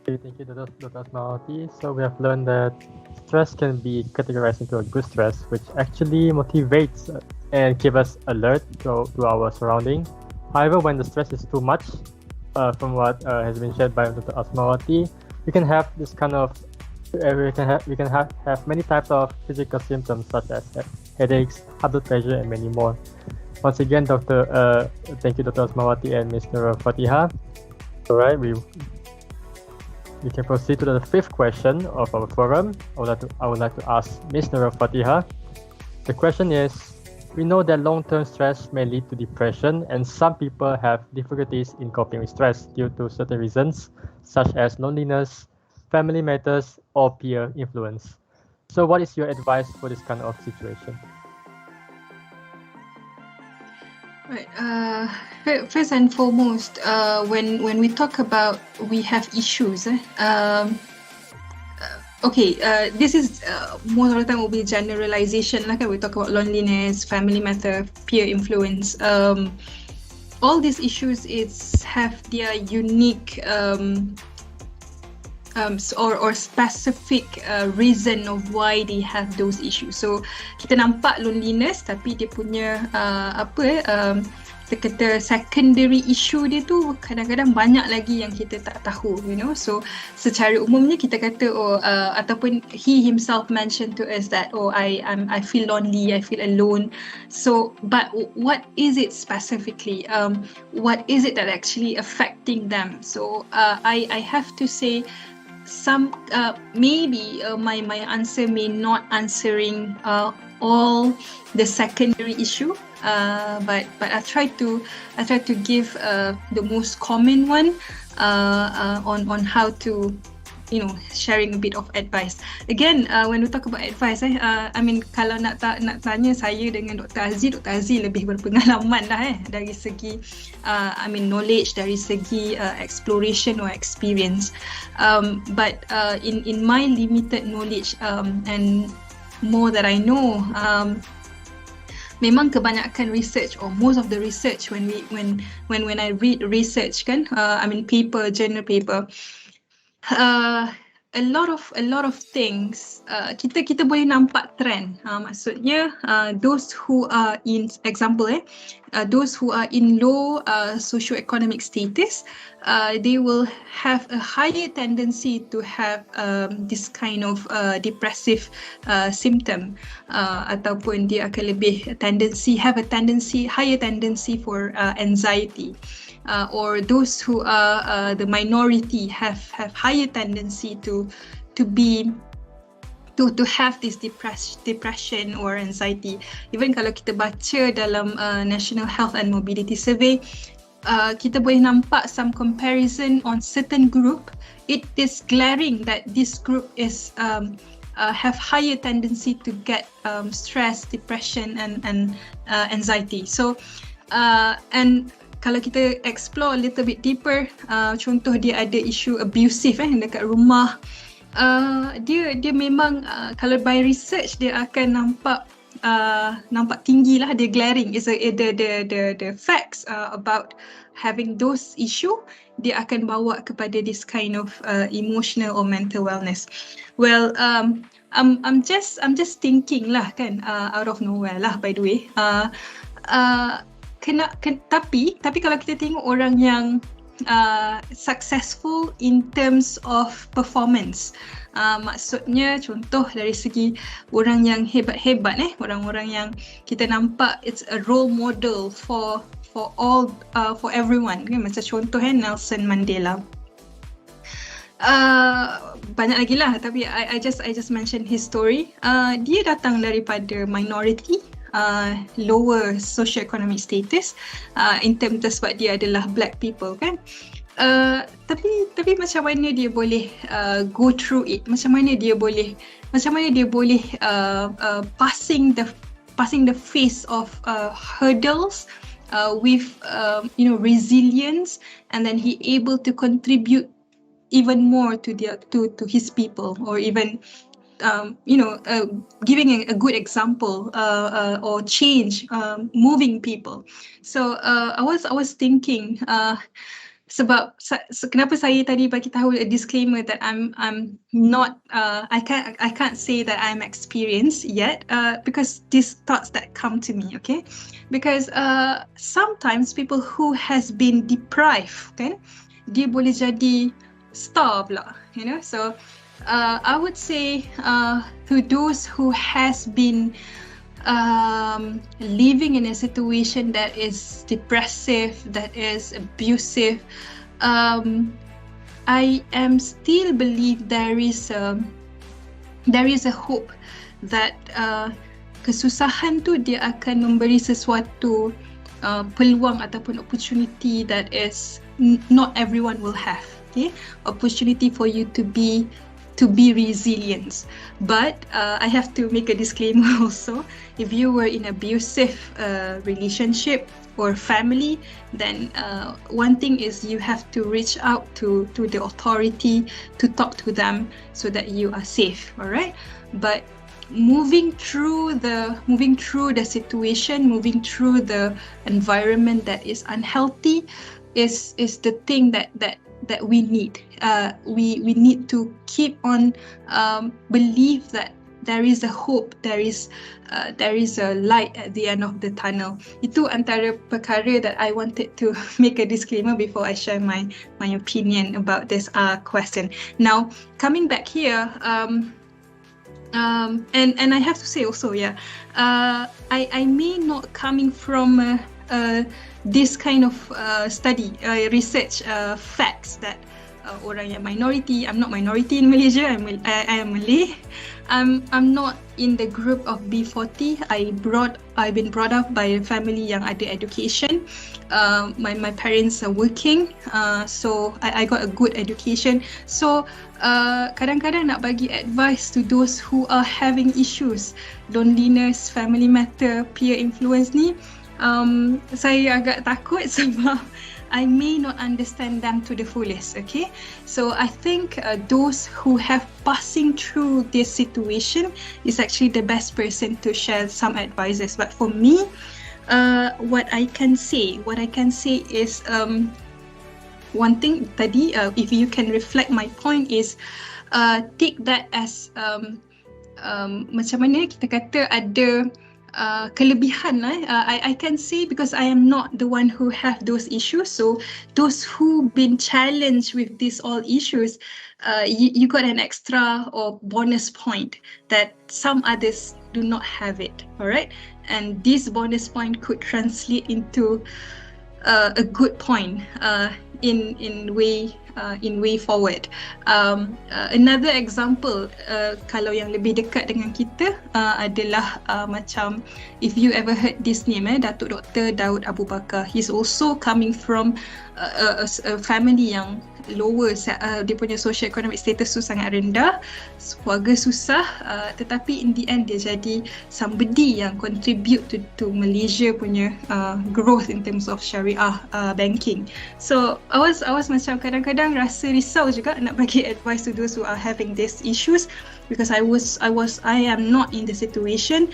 Speaker 2: Okay, thank you, Dr. Asmawati. So we have learned that stress can be categorized into a good stress, which actually motivates and keeps us alert to our surrounding. However, when the stress is too much, from what has been shared by Dr. Asmawati, we can have this kind of we can have many types of physical symptoms such as headaches, high blood pressure, and many more. Once again, thank you, Dr. Asmawati and Mr. Fatiha. All right, we can proceed to the fifth question of our forum. I would like to ask Ms. Nura Fatiha. The question is, We know that long-term stress may lead to depression, and some people have difficulties in coping with stress due to certain reasons, such as loneliness, family matters, or peer influence. So what is your advice for this kind of situation?
Speaker 7: Right. First and foremost, when we talk about we have issues, this is most of the time will be generalization. Like we talk about loneliness, family matter, peer influence. All these issues have their unique or specific reason of why they have those issues. So kita nampak loneliness, tapi dia punya kita kata secondary issue dia tu kadang-kadang banyak lagi yang kita tak tahu, you know. So secara umumnya kita kata ataupun he himself mentioned to us that I feel lonely, I feel alone. So but what is it specifically? What is it that actually affecting them? So I have to say some maybe my answer may not answering all the secondary issue, but I try to give the most common one on how to, you know, sharing a bit of advice. Again, when we talk about advice, I mean kalau nak tanya saya dengan Dr. Aziz lebih berpengalaman lah dari segi knowledge, dari segi exploration or experience. But in my limited knowledge and more that I know, memang kebanyakan research or most of the research when I read research kan, journal paper, a lot of things kita boleh nampak trend. Maksudnya those who are in those who are in low socio-economic status, they will have a higher tendency to have this kind of depressive symptom, ataupun dia akan higher tendency for anxiety. Or those who are the minority have higher tendency to have this depression or anxiety. Even kalau kita baca dalam National Health and Mobility Survey, kita boleh nampak some comparison on certain group. It is glaring that this group is have higher tendency to get stress, depression and anxiety. So and kalau kita explore a little bit deeper, contoh dia ada isu abusive dekat rumah. Dia memang kalau by research dia akan nampak tinggi lah, dia glaring. Is the facts about having those issue, dia akan bawa kepada this kind of emotional or mental wellness. Well, I'm just thinking lah kan, out of nowhere lah by the way. Tapi kalau kita tengok orang yang successful in terms of performance, maksudnya contoh dari segi orang yang hebat-hebat, orang-orang yang kita nampak it's a role model for all, for everyone, macam contoh Nelson Mandela. Banyak lagi lah, tapi I just mention his story. Dia datang daripada minority, lower socio-economic status, in terms sebab dia adalah black people kan. Tapi macam mana dia boleh go through it, macam mana dia boleh passing the face of hurdles with resilience, and then he able to contribute even more to his people, or even giving a good example or change, moving people. So I was thinking, sebab kenapa saya tadi bagi tahu a disclaimer that I'm not I can't say that I'm experienced yet, because these thoughts that come to me, okay? Because sometimes people who has been deprived kan, dia boleh jadi star pula, so I would say to those who has been living in a situation that is depressive, that is abusive, I am still believe there is a hope that kesusahan tu dia akan memberi sesuatu peluang ataupun opportunity that is not everyone will have. Okay, opportunity for you to be resilient. But I have to make a disclaimer also. If you were in abusive relationship or family, then one thing is you have to reach out to the authority to talk to them so that you are safe. All right, but moving through the situation, moving through the environment that is unhealthy is the thing that we need. We need to keep on believe that there is a hope, there is a light at the end of the tunnel. Itu antara perkara that I wanted to make a disclaimer before I share my opinion about this question. Now, coming back here, and I have to say also, I may not coming from this kind of study, research, facts that orang yang minority. I'm not minority in Malaysia. I am Malay. I'm not in the group of B40. I've been brought up by a family yang ada education. My parents are working, so I got a good education. So kadang-kadang nak bagi advice to those who are having issues, loneliness, family matter, peer influence ni, saya agak takut sebab I may not understand them to the fullest. Okay, so I think those who have passing through this situation is actually the best person to share some advices. But for me, what I can say is one thing tadi, if you can reflect my point, is take that as macam mana kita kata ada kelebihan. I can say, because I am not the one who have those issues, so those who been challenged with these all issues, you got an extra or bonus point that some others do not have it. All right, and this bonus point could translate into a good point in way forward. Another example, kalau yang lebih dekat dengan kita, adalah macam, if you ever heard this name, Datuk Dr. Daud Abu Bakar. He's also coming from a family yang lower, dia punya socio-economic status tu sangat rendah, keluarga susah, tetapi in the end dia jadi somebody yang contribute to Malaysia punya growth in terms of syariah banking. So I was macam kadang-kadang rasa risau juga nak bagi advice to those who are having these issues, because I am not in the situation,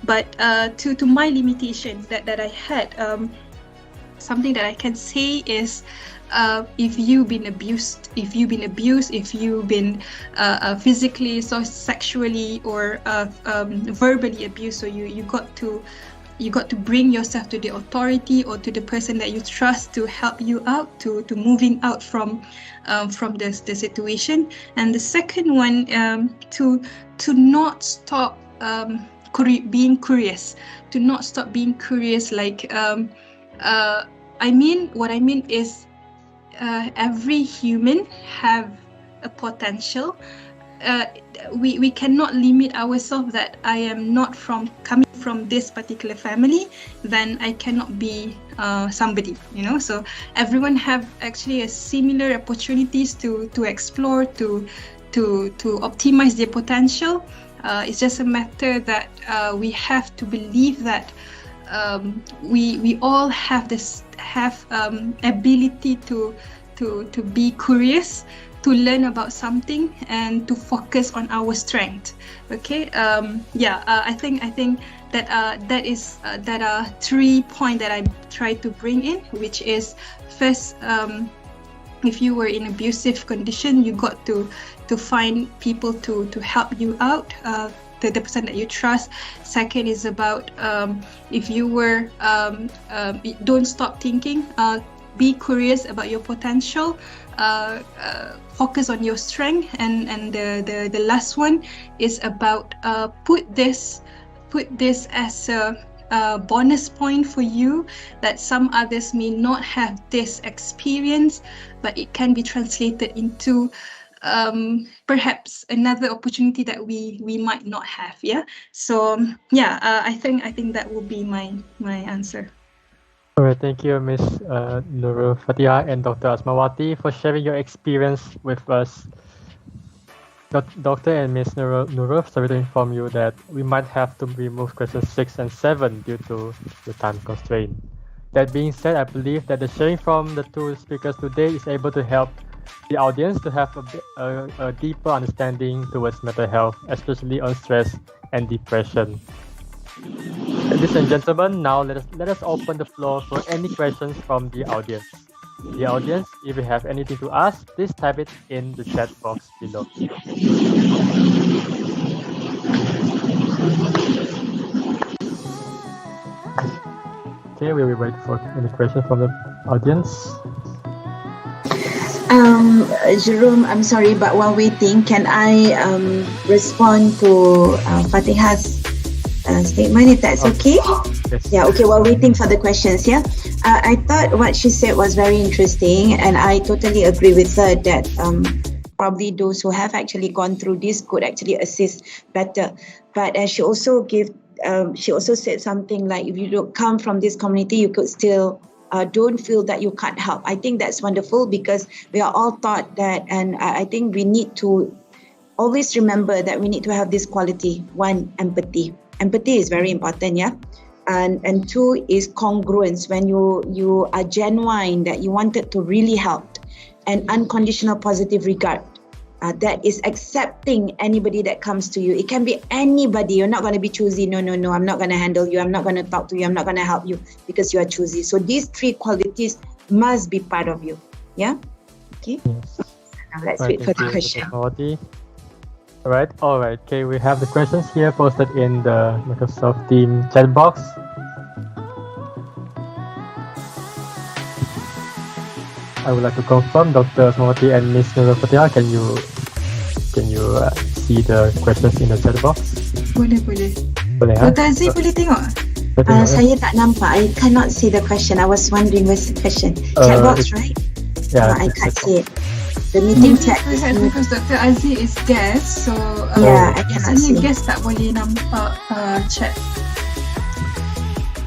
Speaker 7: but to my limitation that I had, something that I can say is, if you've been abused, if you've been physically, so sexually, or verbally abused, so you got to bring yourself to the authority or to the person that you trust to help you out, to moving out from the situation. And the second one, to not stop being curious, to not stop being curious. Like what I mean is, every human have a potential. We cannot limit ourselves that I am not coming from this particular family, then I cannot be somebody, so everyone have actually a similar opportunities to explore, to optimize their potential. It's just a matter that we have to believe that we all have ability to be curious, to learn about something, and to focus on our strength. Okay, I think that are 3 points that I try to bring in, which is, first, if you were in abusive condition, you got to find people to help you out, the person that you trust. Second is about, if you were, don't stop thinking, be curious about your potential, focus on your strength, and the last one is about, put this as a bonus point for you, that some others may not have this experience, but it can be translated into perhaps another opportunity that we might not have. Yeah. So yeah, I think that will be my answer.
Speaker 2: All right, thank you, Ms. Nurul Fatiha and Dr. Asmawati for sharing your experience with us. Doctor and Ms. Nurul, sorry to inform you that we might have to remove questions 6 and 7 due to the time constraint. That being said, I believe that the sharing from the two speakers today is able to help the audience to have a deeper understanding towards mental health, especially on stress and depression. Ladies and gentlemen, now let us open the floor for any questions from the audience. The audience, if you have anything to ask, please type it in the chat box below. Okay, we will wait for any questions from the audience.
Speaker 6: Jerome, I'm sorry, but while waiting, can I respond to Fatiha's statement, if that's okay?
Speaker 2: Yes.
Speaker 6: Yeah, okay, while waiting for the questions, yeah. I thought what she said was very interesting, and I totally agree with her that probably those who have actually gone through this could actually assist better. But she also said something like, if you don't come from this community, you could still don't feel that you can't help. I think that's wonderful, because we are all taught that, and I think we need to always remember that we need to have this quality. One, empathy. Empathy is very important, yeah. And two is congruence, when you are genuine that you wanted to really help, and unconditional positive regard. That is accepting anybody that comes to you. It can be anybody. You're not going to be choosy. No, I'm not going to handle you. I'm not going to talk to you. I'm not going to help you because you are choosy. So these three qualities must be part of you. Yeah? Okay.
Speaker 2: Yes.
Speaker 6: Now let's wait for the question.
Speaker 2: All right. Okay, we have the questions here posted in the Microsoft Teams chat box. I would like to confirm, Dr. Asmawati and Ms. Nurul Fatiha, can you see the questions in the chat box?
Speaker 7: Boleh.
Speaker 2: Boleh,
Speaker 7: Dr. Aziz boleh tengok?
Speaker 6: Saya tak nampak. I cannot see the question. I was wondering where's the question. Chat box, right?
Speaker 2: Yeah,
Speaker 6: I can't see it. The meeting chat is
Speaker 7: Because Dr. Aziz is guest, so
Speaker 6: yeah, I cannot see.
Speaker 7: Guest tak boleh nampak chat.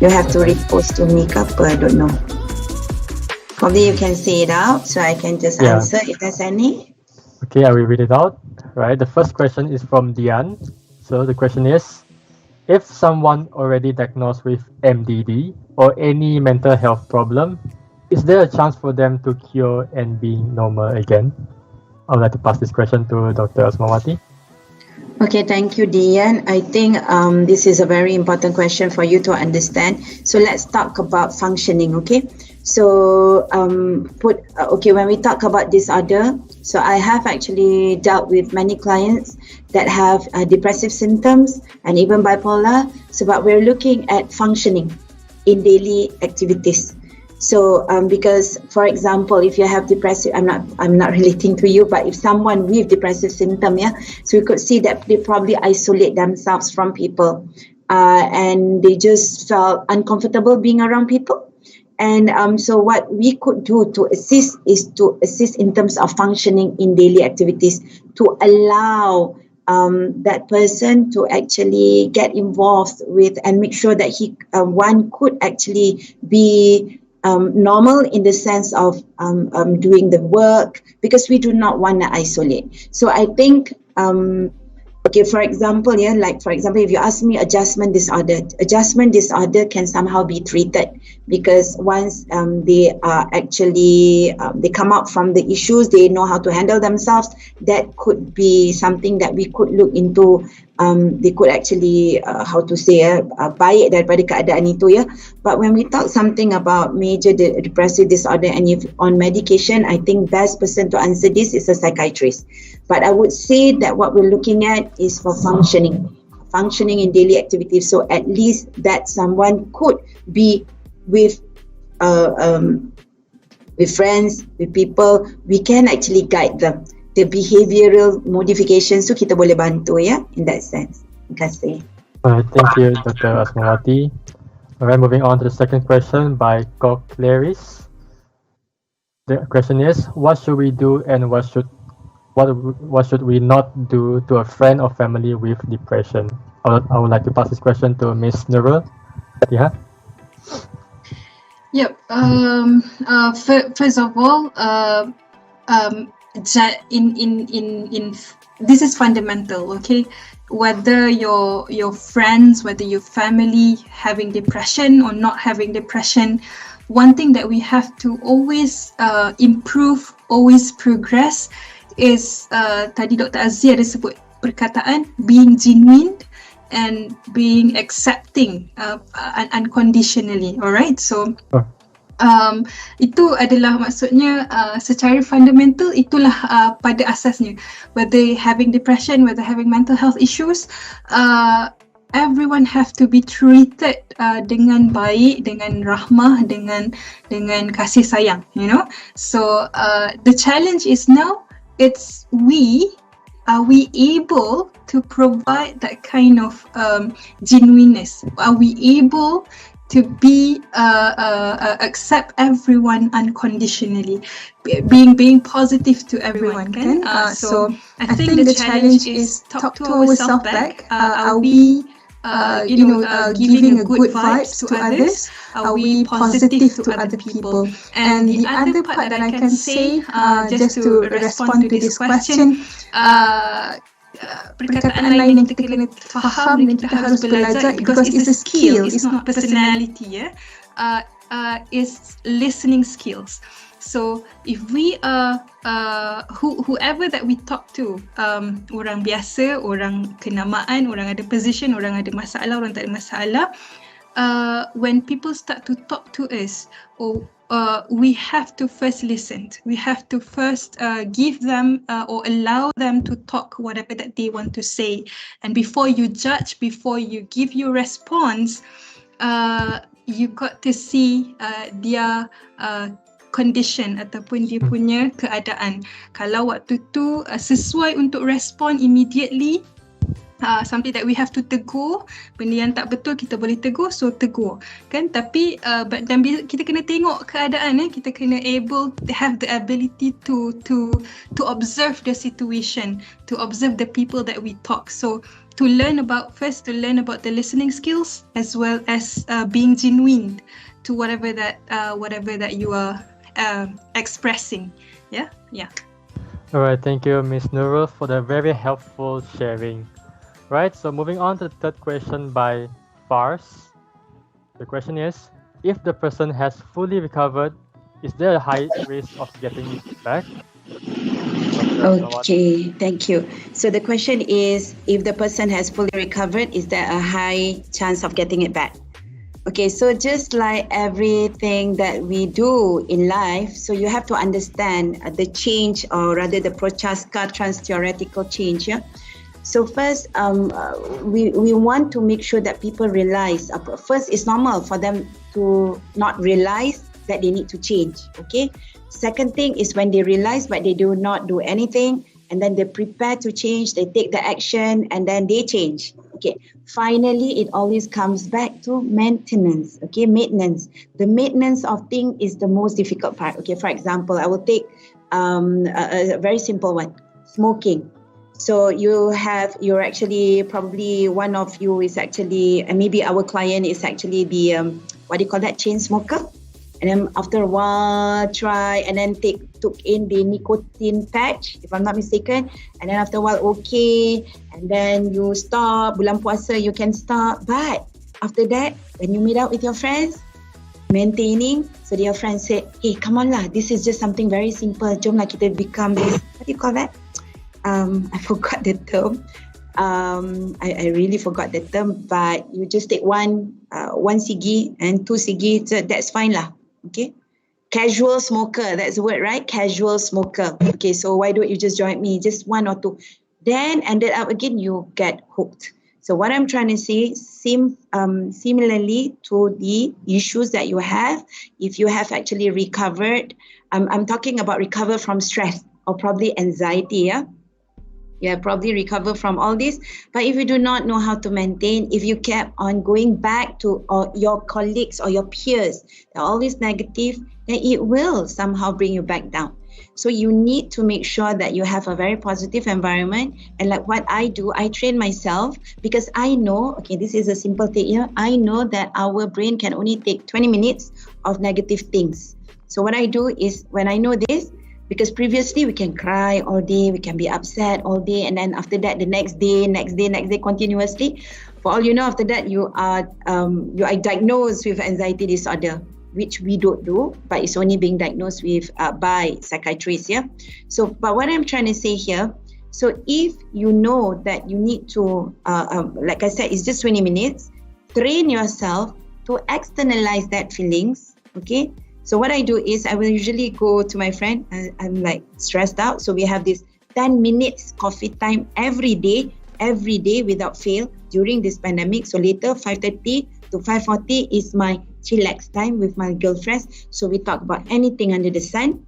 Speaker 6: You have to repost to me ke apa? I don't know. Probably you can say it out, so I can just answer if there's any.
Speaker 2: Okay, I will read it out. Right. The first question is from Dian. So the question is, if someone already diagnosed with MDD or any mental health problem, is there a chance for them to cure and be normal again? I would like to pass this question to Dr. Asmawati.
Speaker 6: Okay, thank you, Dian. I think this is a very important question for you to understand. So let's talk about functioning, okay? So when we talk about disorder, so I have actually dealt with many clients that have depressive symptoms and even bipolar. So but we're looking at functioning in daily activities. So because, for example, if you have depressive, I'm not relating to you, but if someone with depressive symptom, so we could see that they probably isolate themselves from people, and they just felt uncomfortable being around people. And so what we could do to assist is to assist in terms of functioning in daily activities, to allow that person to actually get involved with and make sure that one could actually be normal in the sense of doing the work, because we do not want to isolate. So I think for example, if you ask me adjustment disorder can somehow be treated, because once they are actually they come out from the issues, they know how to handle themselves, that could be something that we could look into. They could actually baik daripada keadaan itu, but when we talk something about major depressive disorder and if on medication, I think best person to answer this is a psychiatrist. But I would say that what we're looking at is for functioning in daily activities. So at least that someone could be with friends, with people, we can actually guide them. The behavioral modifications, so kita boleh bantu, in that sense. Terima kasih.
Speaker 2: Thank you, Dr. Asmawati. Alright, moving on to the second question by Clarice. The question is, what should we do and what what should we not do to a friend or family with depression? I would like to pass this question to Miss Nurul. Yeah.
Speaker 7: Yep. First of all, in this is fundamental. Okay, whether your friends, whether your family having depression or not having depression, one thing that we have to always improve, always progress is tadi Dr. Azzi ada sebut perkataan being genuine and being accepting unconditionally. Alright, so itu adalah maksudnya secara fundamental itulah pada asasnya, whether having depression, whether having mental health issues, everyone have to be treated dengan baik, dengan rahmah, dengan kasih sayang, you know. So the challenge is now are we able to provide that kind of genuineness? Are we able to be accept everyone unconditionally, being positive to everyone? Kan? So I think the challenge is talk to ourselves back. Are we giving a good vibes to others? Are we positive to other people? And the other part that I can say, just to respond to this question, perkataan lain yang kita kena faham dan kita harus belajar, because it's a skill, it's not personality, it's listening skills. So if we whoever that we talk to, orang biasa, orang kenamaan, orang ada position, orang ada masalah, orang tak ada masalah, when people start to talk to us, we have to first listen. We have to first give them or allow them to talk whatever that they want to say. And before you judge, before you give your response, you got to see their condition ataupun dia punya keadaan. Kalau waktu tu sesuai untuk respon immediately, something that we have to tegur, benda yang tak betul kita boleh tegur, so tegur kan. Tapi dan kita kena tengok keadaan, kita kena able to have the ability to observe the situation, to observe the people that we talk. So to learn about the listening skills, as well as being genuine to whatever that you are expressing. Yeah.
Speaker 2: All right, thank you, Miss Nurul, for the very helpful sharing. Right, so moving on to the third question by Fars. The question is, if the person has fully recovered, is there a high risk of getting it back?
Speaker 6: Okay, thank you. So the question is, if the person has fully recovered, is there a high chance of getting it back? Okay, so just like everything that we do in life, so you have to understand the change, or rather the Prochaska trans-theoretical change. Yeah? So first, we want to make sure that people realize, first, it's normal for them to not realize that they need to change, okay? Second thing is when they realize but they do not do anything, and then they prepare to change, they take the action, and then they change, okay? Finally, it always comes back to maintenance, okay? Maintenance. The maintenance of thing is the most difficult part, okay? For example, I will take a very simple one, smoking. So you're actually, probably one of you is actually, and maybe our client is actually the, what do you call that, chain smoker? And then after a while, try, and then took in the nicotine patch, if I'm not mistaken. And then after a while, okay. And then you stop, bulan puasa, you can stop. But after that, when you meet up with your friends, maintaining, so your friends say, hey, come on lah, this is just something very simple. Jom lah kita become this, what do you call that? I forgot the term. I really forgot the term, but you just take one ciggy and two ciggy, so that's fine lah. Okay, casual smoker, that's the word, right? Casual smoker. Okay, so why don't you just join me, just one or two, then ended up again you get hooked. So what I'm trying to say, similarly to the issues that you have, if you have actually recovered, I'm talking about recover from stress or probably anxiety, yeah, probably recover from all this. But if you do not know how to maintain, if you kept on going back to your colleagues or your peers, they're always negative, then it will somehow bring you back down. So you need to make sure that you have a very positive environment. And like what I do, I train myself because I know, okay, this is a simple thing here. I know that our brain can only take 20 minutes of negative things. So what I do is when I know this, because previously we can cry all day, we can be upset all day, and then after that, the next day, continuously. For all you know, after that you are diagnosed with anxiety disorder, which we don't do, but it's only being diagnosed with by psychiatrists. Yeah. So, but what I'm trying to say here, so if you know that you need to, like I said, it's just 20 minutes, train yourself to externalize that feelings. Okay. So what I do is I will usually go to my friend. I'm like stressed out. So we have this 10 minutes coffee time every day without fail during this pandemic. So later 5:30 to 5:40 is my chillax time with my girlfriends. So we talk about anything under the sun,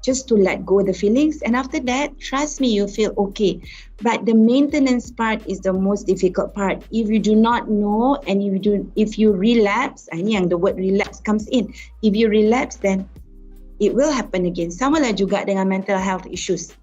Speaker 6: just to let go of the feelings. And after that, trust me, you feel okay. But the maintenance part is the most difficult part. If you do not know, and if you relapse, ini yang the word relapse comes in. If you relapse, then it will happen again. Sama lah juga dengan mental health issues.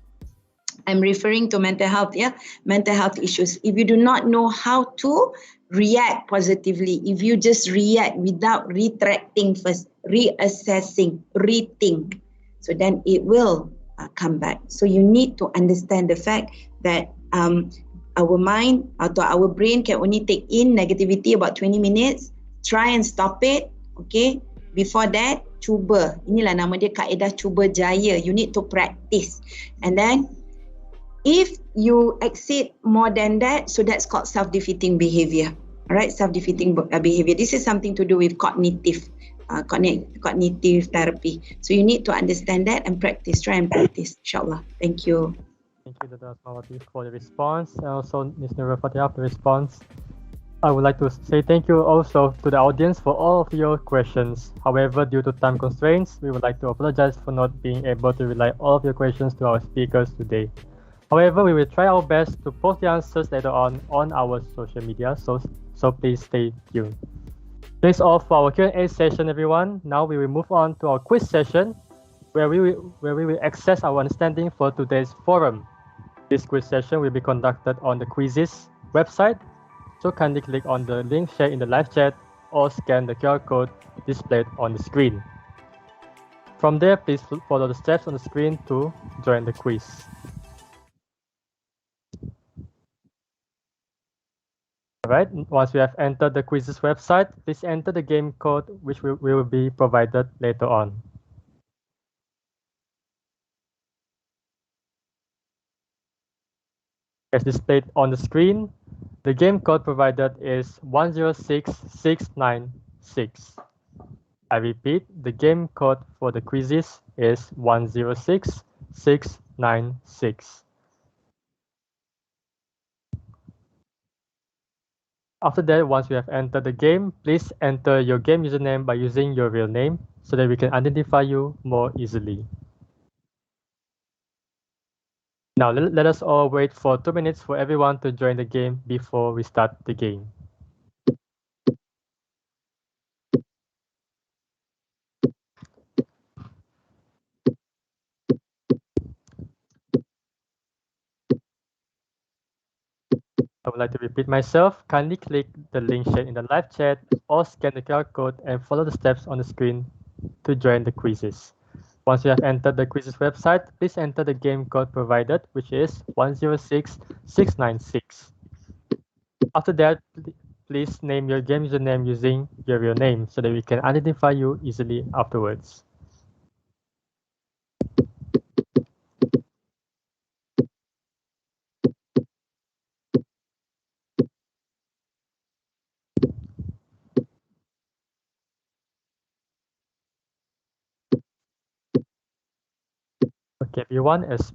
Speaker 6: I'm referring to mental health, yeah, mental health issues. If you do not know how to react positively, if you just react without retracting first, reassessing, rethink, so then it will come back. So you need to understand the fact that our mind atau our brain can only take in negativity about 20 minutes. Try and stop it, okay? Before that, cuba. Inilah nama dia kaedah cuba jaya. You need to practice. And then if you exceed more than that, so that's called self-defeating behavior. All right, self-defeating behavior. This is something to do with cognitive therapy. So you need to understand that and practice. Try and practice, inshallah. Thank you.
Speaker 2: Thank you, Dr. Asmawati, for the response, and also Ms. Nura Fatihah for the response. I would like to say thank you also to the audience for all of your questions. However, due to time constraints, we would like to apologize for not being able to relay all of your questions to our speakers today. However, we will try our best to post the answers later on our social media, so please stay tuned. That's all for our Q&A session, everyone. Now we will move on to our quiz session, where we will access our understanding for today's forum. This quiz session will be conducted on the Quizizz website, so kindly click on the link shared in the live chat or scan the QR code displayed on the screen. From there, please follow the steps on the screen to join the quiz. Alright, once we have entered the Quizizz website, please enter the game code which will be provided later on. As displayed on the screen, the game code provided is 106696. I repeat, the game code for the Quizizz is 106696. After that, once you have entered the game, please enter your game username by using your real name so that we can identify you more easily. Now, let us all wait for 2 minutes for everyone to join the game before we start the game. I would like to repeat myself. Kindly click the link shared in the live chat or scan the QR code and follow the steps on the screen to join the Quizizz. Once you have entered the Quizizz website, please enter the game code provided, which is 106696. After that, please name your game username using your real name so that we can identify you easily afterwards. Okay, everyone, as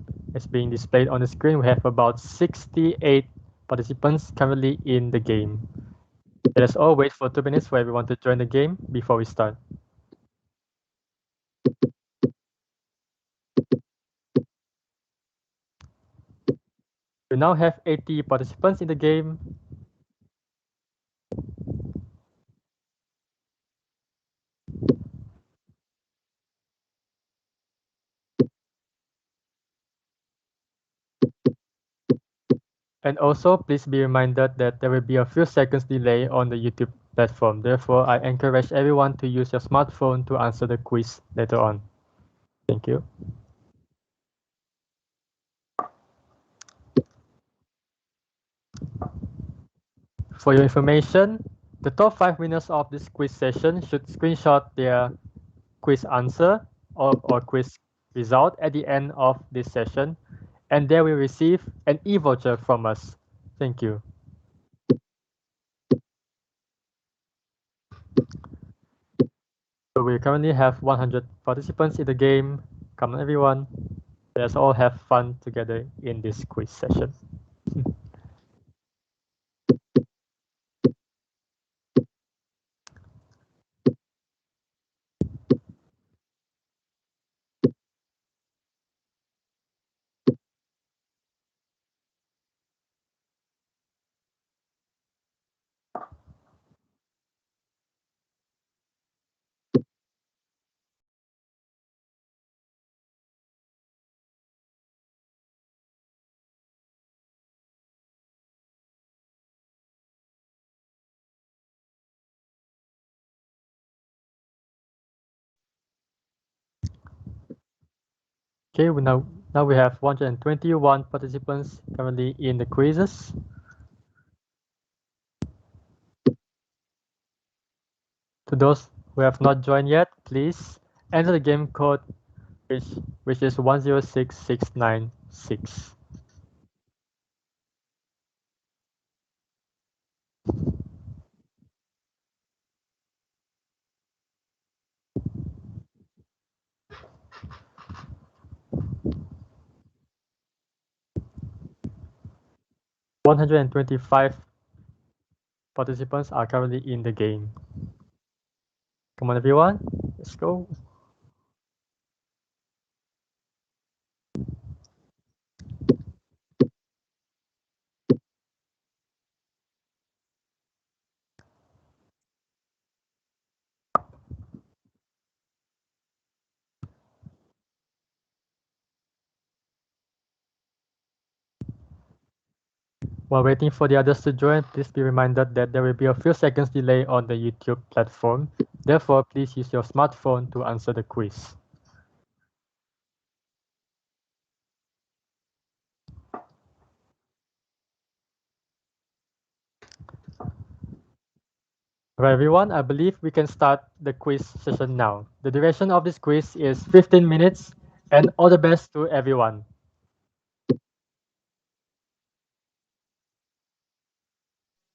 Speaker 2: being displayed on the screen, we have about 68 participants currently in the game. Let us all wait for 2 minutes for everyone to join the game before we start. We now have 80 participants in the game. And also, please be reminded that there will be a few seconds delay on the YouTube platform. Therefore, I encourage everyone to use your smartphone to answer the quiz later on. Thank you. For your information, the top 5 winners of this quiz session should screenshot their quiz answer or quiz result at the end of this session, and they will receive an e-voucher from us. Thank you. So we currently have 100 participants in the game. Come on, everyone. Let's all have fun together in this quiz session. Okay, now we have 121 participants currently in the quizzes. To those who have not joined yet, please enter the game code which is 106696. $125 participants are currently in the game. Come on, everyone, let's go. While waiting for the others to join, please be reminded that there will be a few seconds delay on the YouTube platform. Therefore, please use your smartphone to answer the quiz. Alright, everyone, I believe we can start the quiz session now. The duration of this quiz is 15 minutes, and all the best to everyone.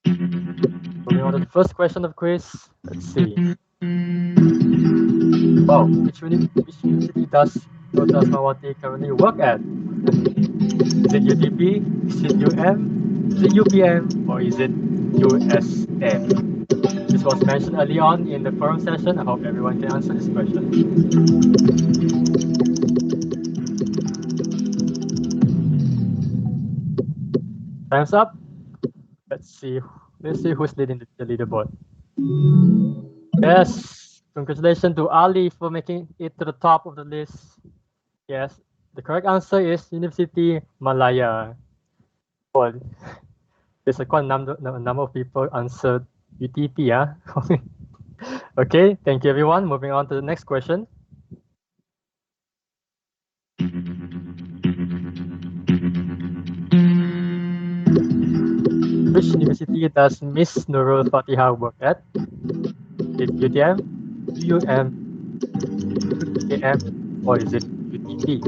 Speaker 2: Moving on to the first question of quiz. Let's see. Wow, which university does Dr. Asmawati currently work at? Is it UTP? Is it UM? Is it UPM? Or is it USM? This was mentioned early on in the forum session. I hope everyone can answer this question. Time's up. Let's see who's leading the leaderboard. Yes, congratulations to Ali for making it to the top of the list. Yes, the correct answer is University Malaya. Well, there's a quite number of people answered UTP. Okay, thank you everyone. Moving on to the next question. Which university does Miss Nurul Fatiha work at? Is it UTM, UM, UTM, or is it UTP?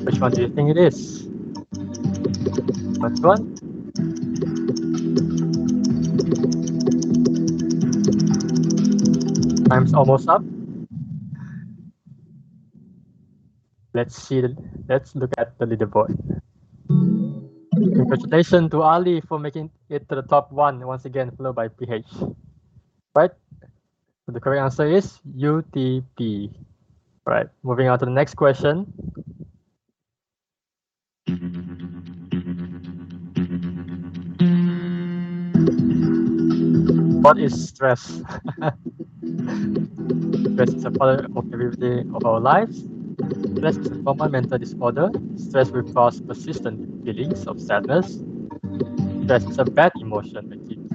Speaker 2: Which one do you think it is? First one. Time's almost up. Let's look at the leaderboard. Congratulations to Ali for making it to the top one once again, followed by PH. Right? So the correct answer is UTP. Right. Moving on to the next question. What is stress? Stress is a part of every day of our lives. Stress is a common mental disorder. Stress will cause persistent feelings of sadness, Stress is a bad emotion that keeps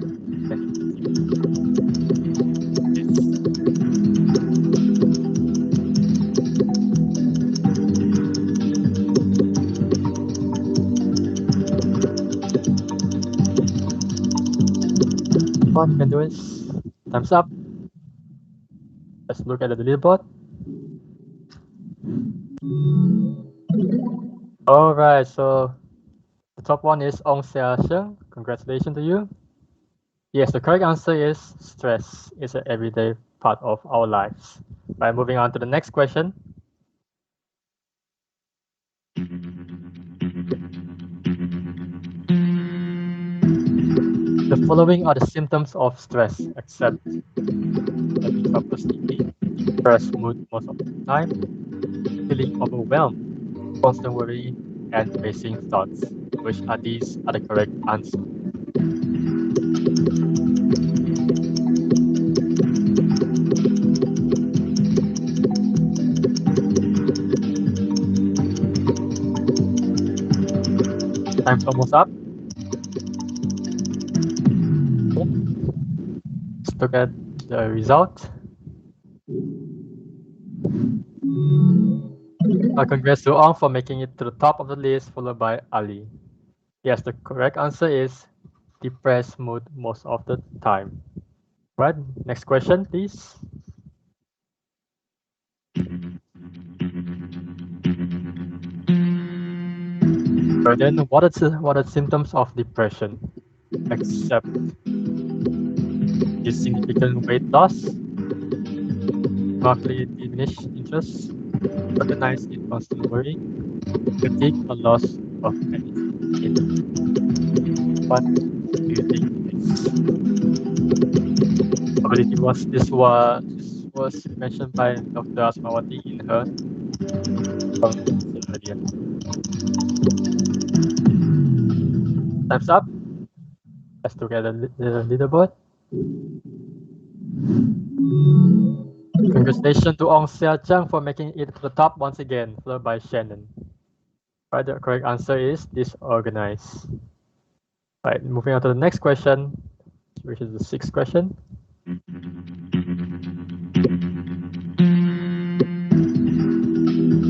Speaker 2: what you can do is thumbs up. Let's look at the leaderboard. All right, so the top one is Ong Sia Sheng. Congratulations to you. Yes, the correct answer is stress is an everyday part of our lives. Right, moving on to the next question. The following are the symptoms of stress, except having trouble sleeping, depressed mood most of the time, feeling overwhelmed, constant worry, and racing thoughts. Which are these are the correct answer? Time's almost up. Let's look at the result. Congrats to Ong for making it to the top of the list, followed by Ali. Yes, the correct answer is depressed mood most of the time. Right, next question, please. So then, what are symptoms of depression? Except significant weight loss, markedly diminished interest, organized in constant worry, fatigue, or loss of energy. What do you think it is? I believe this was mentioned by Dr. Asmawati in her earlier. Time's up. Let's look at the leaderboard. Congratulations to Ong Sia Chang for making it to the top once again, followed by Shannon. Right, the correct answer is disorganized. Right, moving on to the next question, which is the sixth question.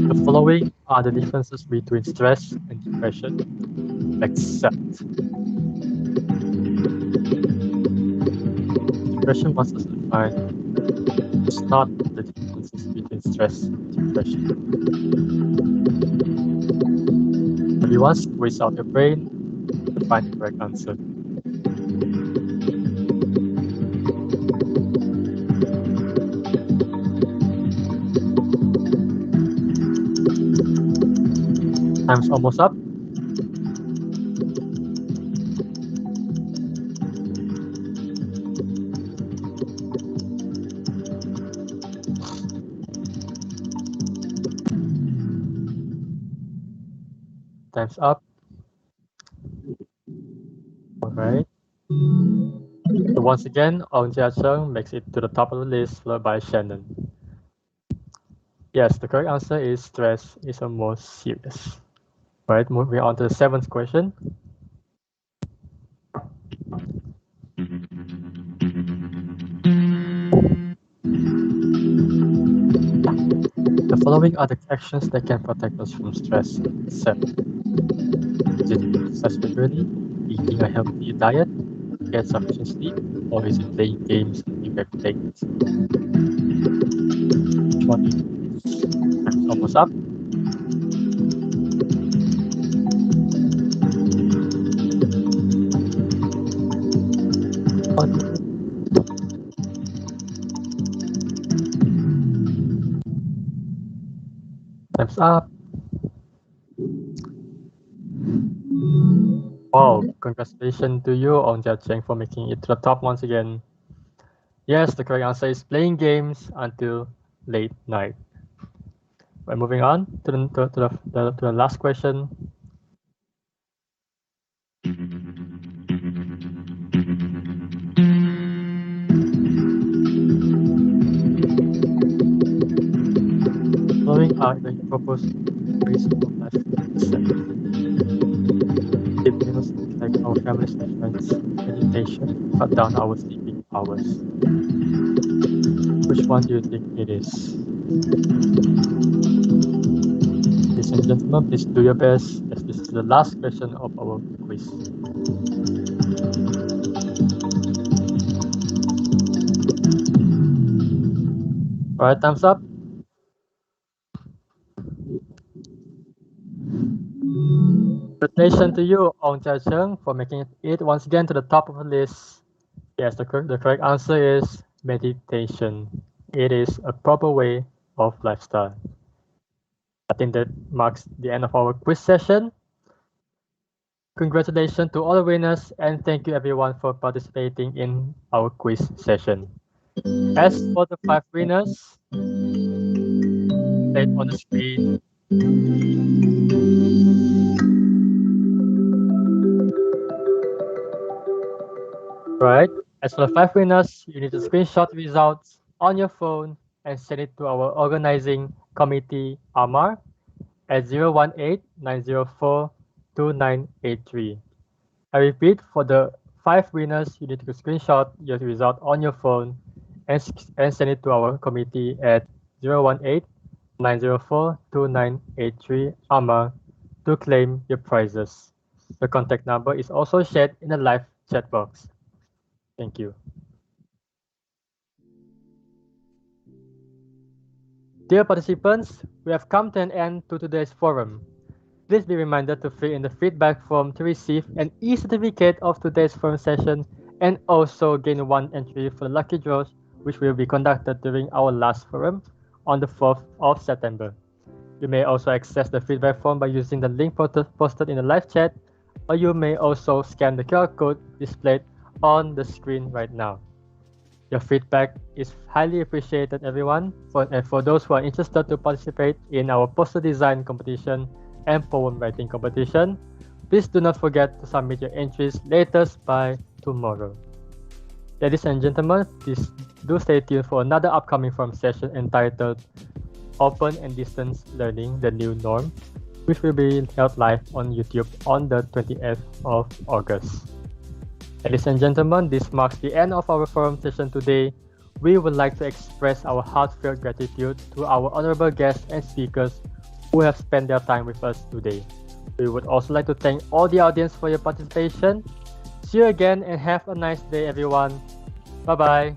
Speaker 2: The following are the differences between stress and depression, except depression was defined. It's not the differences between stress and depression. Everyone squeeze out your brain to find the correct answer. Time's almost up. Time's up. All right. So once again, Ong Jia Cheng makes it to the top of the list, followed by Shannon. Yes, the correct answer is stress is the most serious. All right, moving on to the seventh question. The following are the actions that can protect us from stress, except is it exercise regularly, eating a healthy diet, get sufficient sleep, or is it playing games and being late? Which one is time's almost up? Time's up. Wow, congratulations to you, Ong Jia Cheng, for making it to the top once again. Yes, the correct answer is playing games until late night. We're moving on to the last question. Following are the proposed reasonable life protect our families and friends. Meditation, cut down our sleeping hours. Which one do you think it is? Ladies and gentlemen, please do your best, as this is the last question of our quiz. Alright, thumbs up. Congratulations to you, Ong Jia Cheng, for making it once again to the top of the list. Yes, the correct answer is meditation. It is a proper way of lifestyle. I think that marks the end of our quiz session. Congratulations to all the winners, and thank you everyone for participating in our quiz session. As for the 5 winners, displayed on the screen, right? As for the 5 winners, you need to screenshot the results on your phone and send it to our organizing committee, AMAR, at 018-904-2983. I repeat, for the 5 winners, you need to screenshot your result on your phone and send it to our committee at 018-904-2983, AMAR, to claim your prizes. The contact number is also shared in the live chat box. Thank you. Dear participants, we have come to an end to today's forum. Please be reminded to fill in the feedback form to receive an e-certificate of today's forum session and also gain 1 entry for the lucky draws, which will be conducted during our last forum on the 4th of September. You may also access the feedback form by using the link posted in the live chat, or you may also scan the QR code displayed on the screen right now. Your feedback is highly appreciated, everyone. For those who are interested to participate in our poster design competition and poem writing competition, please do not forget to submit your entries latest by tomorrow. Ladies and gentlemen, please do stay tuned for another upcoming forum session entitled Open and Distance Learning, the New Norm, which will be held live on YouTube on the 20th of August. Ladies and gentlemen, this marks the end of our forum session today. We would like to express our heartfelt gratitude to our honorable guests and speakers who have spent their time with us today. We would also like to thank all the audience for your participation. See you again and have a nice day, everyone. Bye-bye.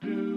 Speaker 1: do.